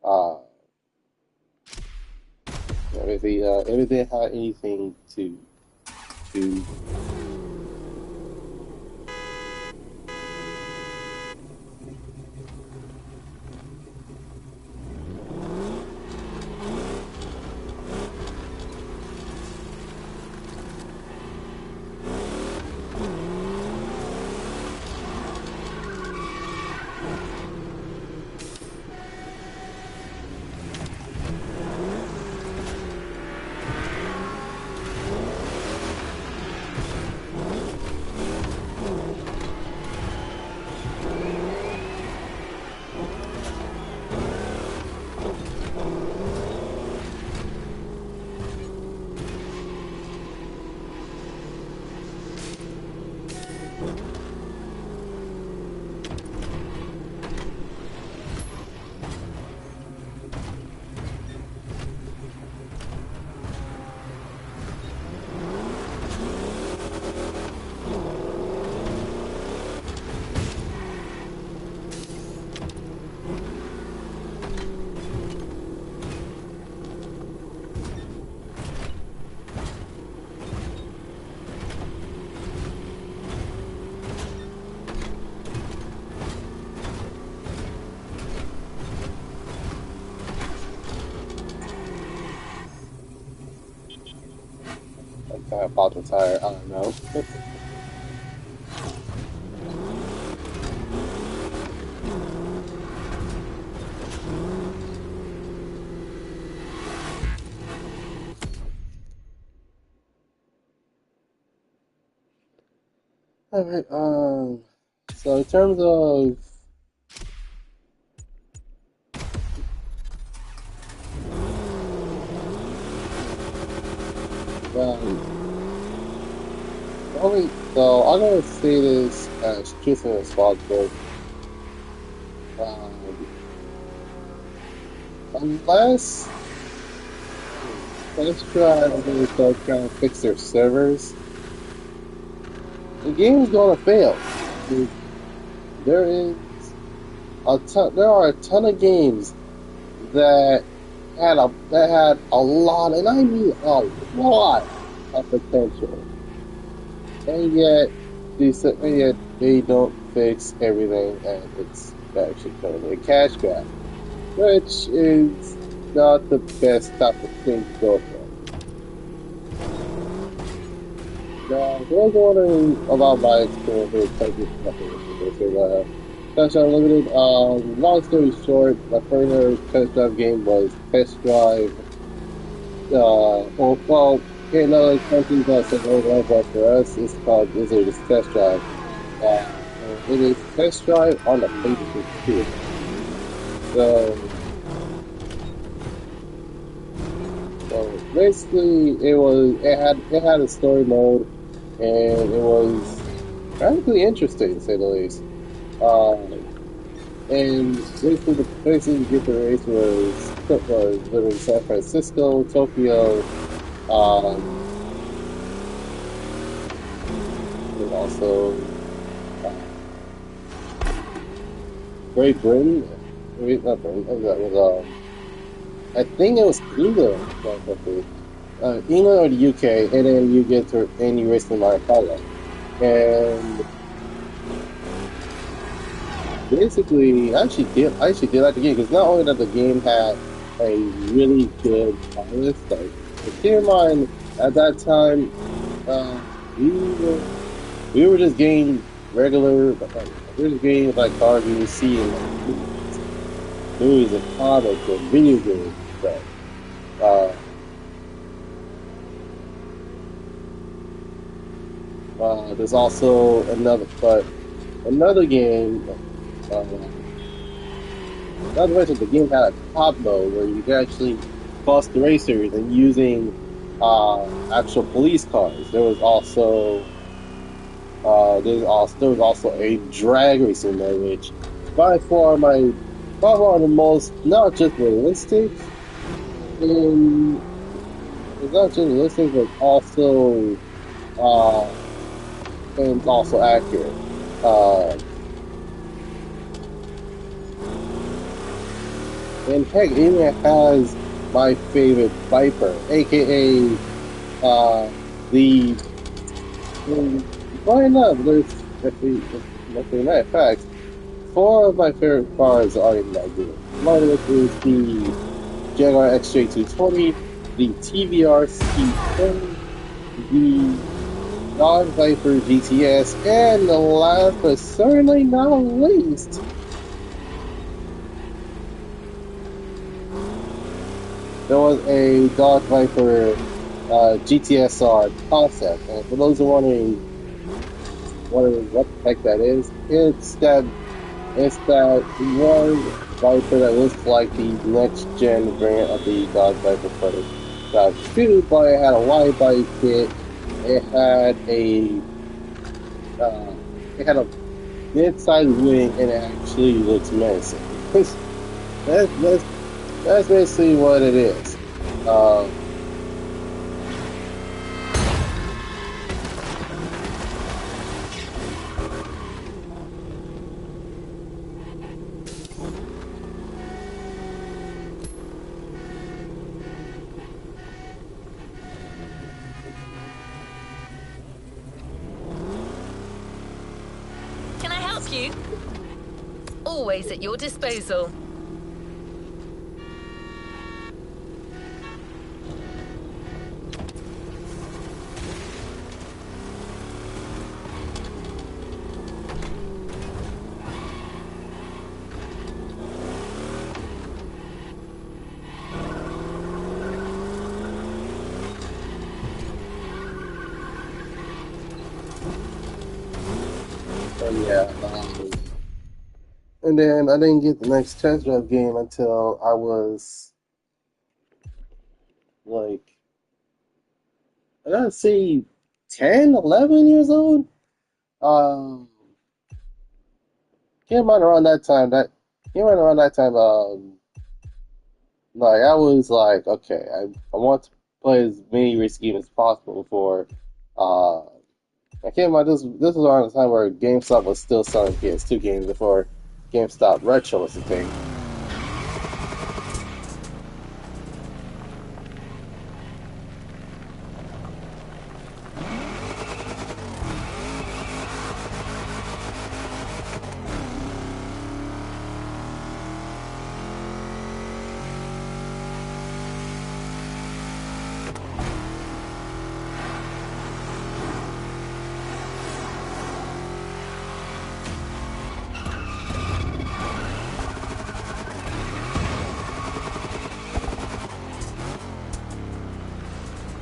uh if it didn't have anything to kind of pop the tire. I don't know. Alright, so in terms of so I'm gonna say this as truthful as possible. Um, unless let's try to start trying to fix their servers, the game is gonna fail. There is there are a ton of games that had a lot, and I mean a lot of potential, and yet they don't fix everything, and it's actually turning a cash grab, which is not the best type of thing to go for. Now, if you're wondering about my experience with Texas companies, Test Drive Unlimited, long story short, my first ever test drive game was Test Drive, here in other countries that's an old life, but for us, it's called, it is Test Drive. It is Test Drive on the PlayStation 2. So basically, it had a story mode, and it was practically interesting, to say the least. And basically the race was living in San Francisco, Tokyo, and also Great Britain. Not Britain. That was I think it was England. England or the UK, and then you race in Maripala. And basically, I actually did like the game, because not only that the game had a really good pilot, like, keep in mind at that time, we were just getting regular, we were just getting like cars we would see in like movies and comics and video games and stuff. There's also another game. Not to mention, the game had a top mode where you could actually bust the racers and using actual police cars. There was also a drag racing mode, which by far the most, not just realistic, and it's not just realistic, but also and also accurate. And heck, it even has my favorite Viper, aka the. Why not? Matter of fact, 4 of my favorite cars are in that game. One of which is the Jaguar XJ220, the TVR C20, the Dodge Viper GTS, and the last but certainly not least, there was a Dodge Viper GTSR concept. And for those who are wondering what the heck that is, it's that one Viper that looks like the next gen variant of the Dodge Viper for the Dodge 2, but it had a wide body kit. It had a mid-sized wing, and it actually looks menacing. That's basically what it is. Can I help you? Always at your disposal. And yeah, and then I didn't get the next test drive game until I was like, I gotta say, 10, 11 years old. Um, came out around that time. Came out around that time. Like I was like, okay, I want to play as many race games as possible before. Uh, I came out. This was around the time where GameStop was still selling PS2 games before GameStop Retro was a thing.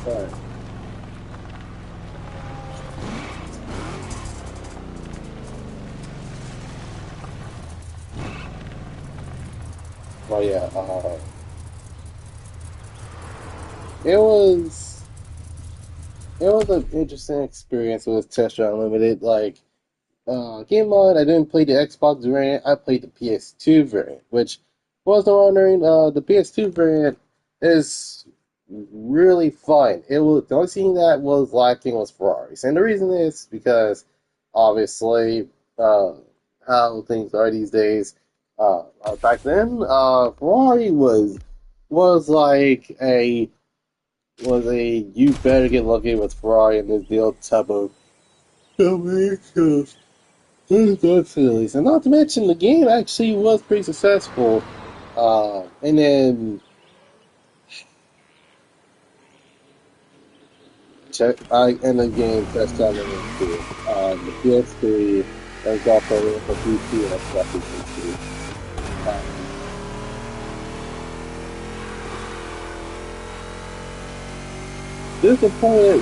But, well, yeah, it was it was an interesting experience with Test Drive Unlimited. Like, game on, I didn't play the Xbox variant. I played the PS2 variant, which was wondering. The PS2 variant is really fun. It was the only thing that was lacking was Ferraris, and the reason is because obviously uh, how things are these days. Back then, Ferrari was like a was a you better get lucky with Ferrari in this deal type of Definitely. And not to mention, the game actually was pretty successful. And then I ended up getting Test Drive into the PS3 and also for PC and Xbox 360. Disappointed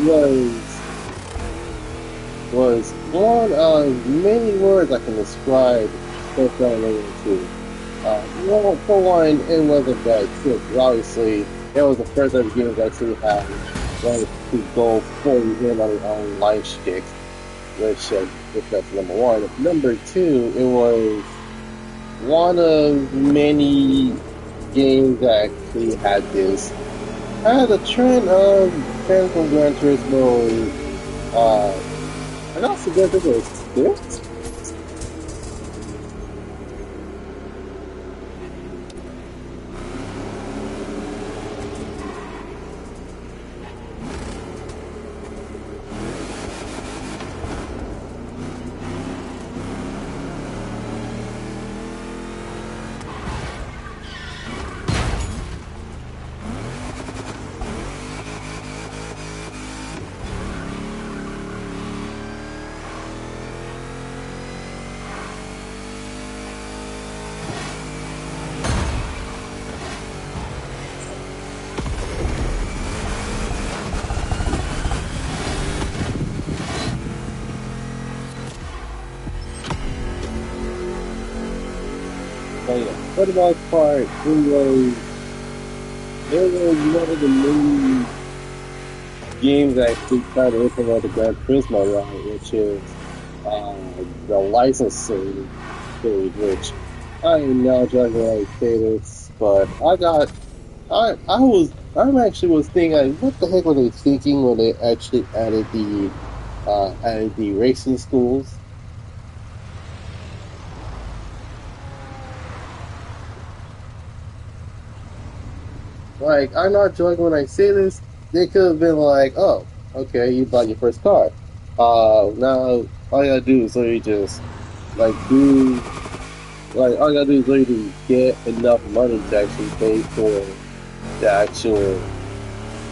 was one of many words I can describe Test Drive into. Well, for one, it wasn't bad too. Obviously, it was the first ever game that actually had wanted to go fully in on its own life shtick, which that's number one. Number two, it was one of many games that actually had a trend of fans from Gran Turismo. I also guess it was six. But yeah, for the most part, it was one of the main games that actually try to implement the Gran Turismo route, which is the licensing stage, which I am now judging when I say this, but I actually was thinking, like, what the heck were they thinking when they actually added the racing schools? Like, I'm not joking when I say this. They could have been like, oh, okay, you bought your first car. Now all you gotta do is literally just, like, all you gotta do is literally get enough money to actually the actual,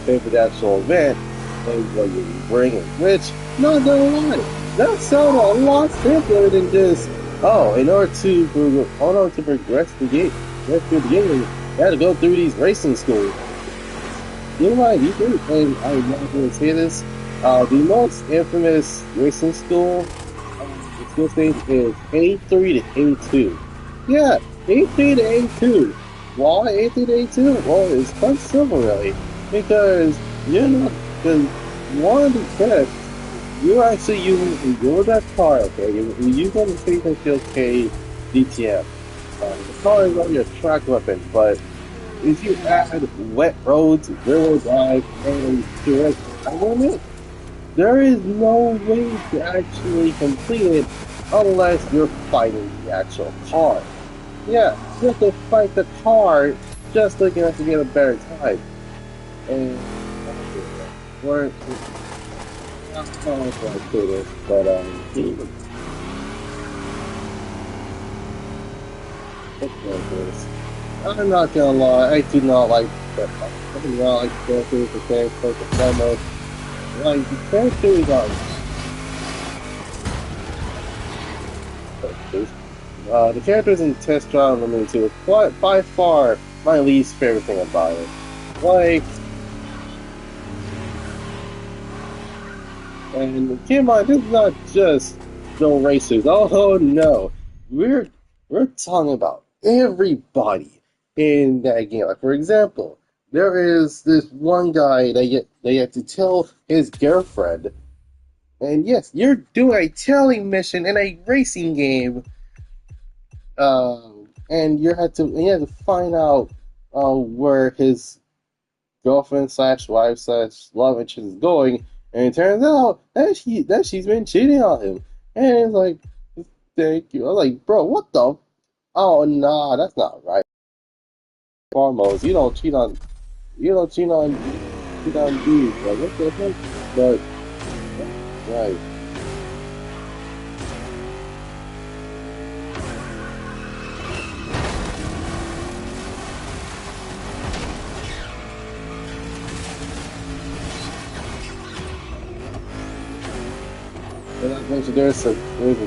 pay for the actual event and what you're bringing. Which, not gonna lie, that sounded a lot simpler than just, oh, in order to progress through the game, you had to go through these racing schools. You're right, you do. And I'm not going to say this. The most infamous racing school skill stage is A3 to A2. Yeah, A3 to A2. Why A3 to A2? Well, it's quite simple, really. Because you're not, because one of the tricks, you're actually using your that car, okay? You're using the station field K DTM. The car is on your track weapon, but if you add wet roads, rear-wheel drive, and direct element, there is no way to actually complete it unless you're fighting the actual car. Yeah, you have to fight the car just so you can actually get a better time. And we're not going to do this, but let's go for this. I'm not gonna lie, I do not like the I do not like the characters, the characters, the promos. Like the characters are the characters in Test Drive Unlimited 2 are by far my least favorite thing about it. Like, and keep in mind, this is not just the racers. Oh no, we're talking about everybody in that game. Like, for example, there is this one guy that they had to tell his girlfriend. And yes, you're doing a telling mission in a racing game, and you had to find out where his girlfriend slash wife slash love interest is going, and it turns out that she's been cheating on him, and it's like, thank you. I was like, bro, what the? Oh nah, that's not right. Foremost, cheat on dudes. Like what the heck? But right. And like mentioned, there's a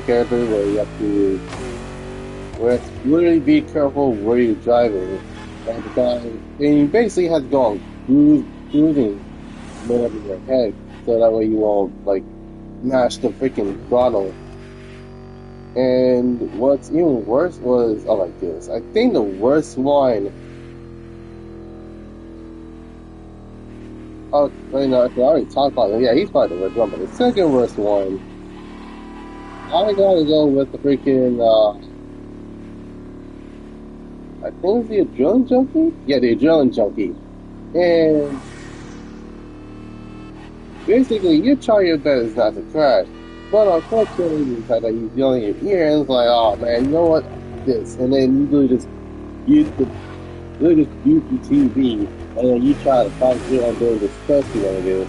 character where you have to really be careful where you're driving all the time. And you basically have to go on cruising mode in your head so that way you won't like mash the freaking throttle. And what's even worse was, oh my goodness, I think the worst one. Oh, wait, no, I already talked about it. Yeah, he's probably the worst one, but the second worst one, I gotta go with the freaking, I think it's the adrenaline junkie? Yeah, the adrenaline junkie. And basically, you try your best not to crash, but unfortunately, the fact that he's yelling in your ear, and it's like, oh man, you know what? This. And then you really just use the TV, and then you try to concentrate on doing the stuff you want to do.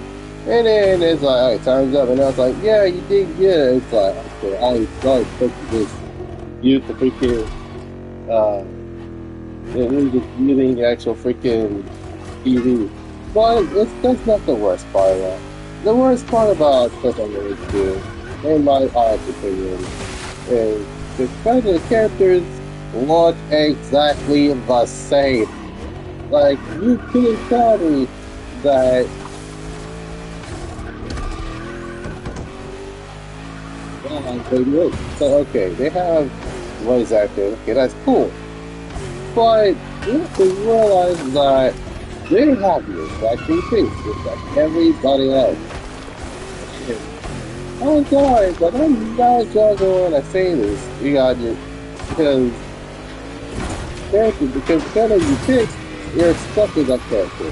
And then it's like, alright, time's up. And I was like, yeah, you did good. It's like, okay, I expect you just use the freaking, and just using the actual freaking TV. But that's not the worst part of that. The worst part about Test Unlimited 2, in my honest opinion, is the fact that the characters look exactly the same. Like, you couldn't tell me that. They look. So, okay, they have voice acting. Okay, that's cool. But you have to realize that they have the exact same face, just like everybody else. I'm sorry, but I'm not joking when I say this. You got your. Because the character you pick, you're stuck with that character.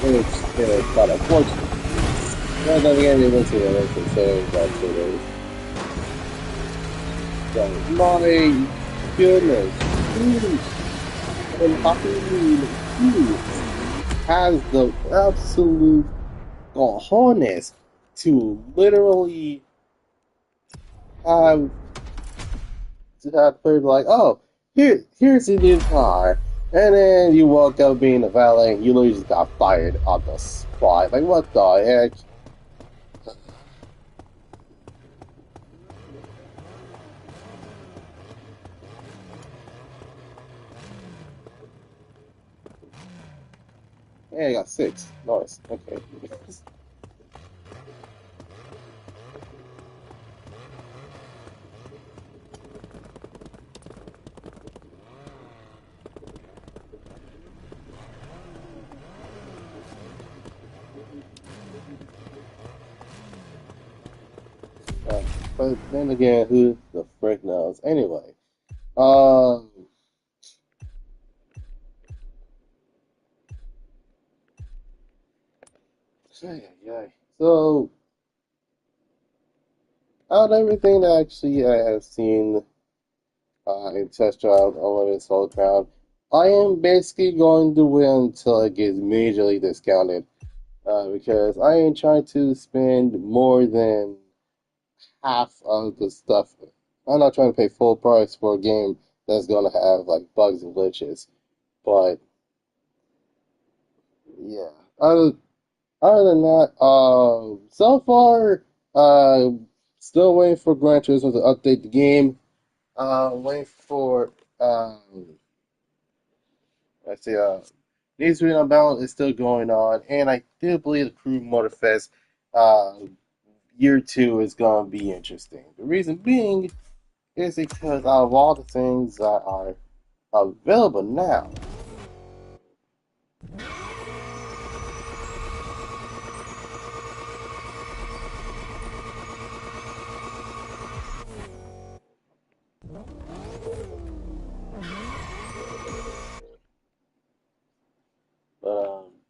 And it's not unfortunate. Well, then again, they went to the election, so that's what it is. So, my goodness. And Happy has the absolute cojones to literally have played like, oh, here's a new car, and then you walk out being a valet, and you literally just got fired on the spot. Like, what the heck? Yeah, I got 6. Nice. Okay. But then again, who the frick knows? Anyway, um, yeah, yeah. So, out of everything that actually I have seen in Test Drive Unlimited Soul Crown, I am basically going to wait until it gets majorly discounted. Because I ain't trying to spend more than half of the stuff. I'm not trying to pay full price for a game that's gonna have like bugs and glitches. But yeah, other other than that, so far, uh, still waiting for Gran Turismo to update the game. Waiting for I see Needs to Be Unbound is still going on, and I do believe the Crew Motorfest uh year two is gonna be interesting. The reason being is because out of all the things that are available now,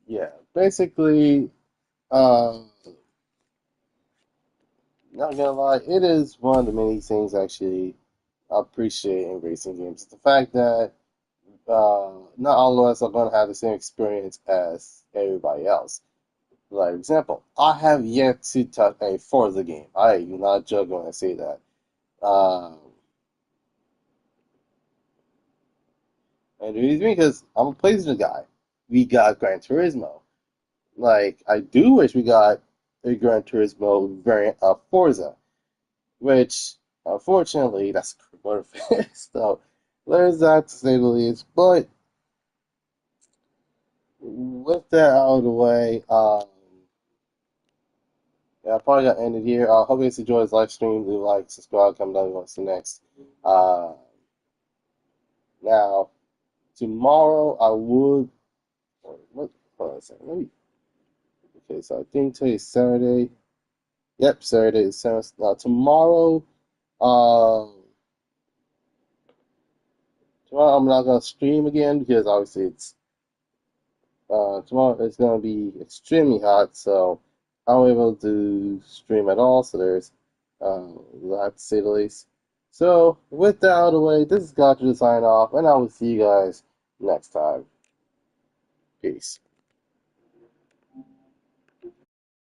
yeah, basically, uh, not gonna lie, it is one of the many things actually I appreciate in racing games. The fact that not all of us are gonna have the same experience as everybody else. Like example, I have yet to touch a Forza game. I am not joking when I say that. Um, and the reason because I'm a PlayStation guy. We got Gran Turismo. Like, I do wish we got a Gran Turismo variant of Forza, which, unfortunately, that's Motorfest. So, there's that to say the least. But, with that out of the way, yeah, I probably got ended here. I hope you guys enjoy this live stream. Leave a like, subscribe, comment down below what's the next. Uh, now, tomorrow I would. What? Hold on a second. Let me. Okay, so I think today's Saturday. Yep, Saturday is Saturday. Now, uh, tomorrow I'm not gonna stream again because obviously it's tomorrow it's gonna be extremely hot, so I won't be able to stream at all. So there's that to say the least. So with that out of the way, this is Goddrifter to sign off, and I will see you guys next time. Peace.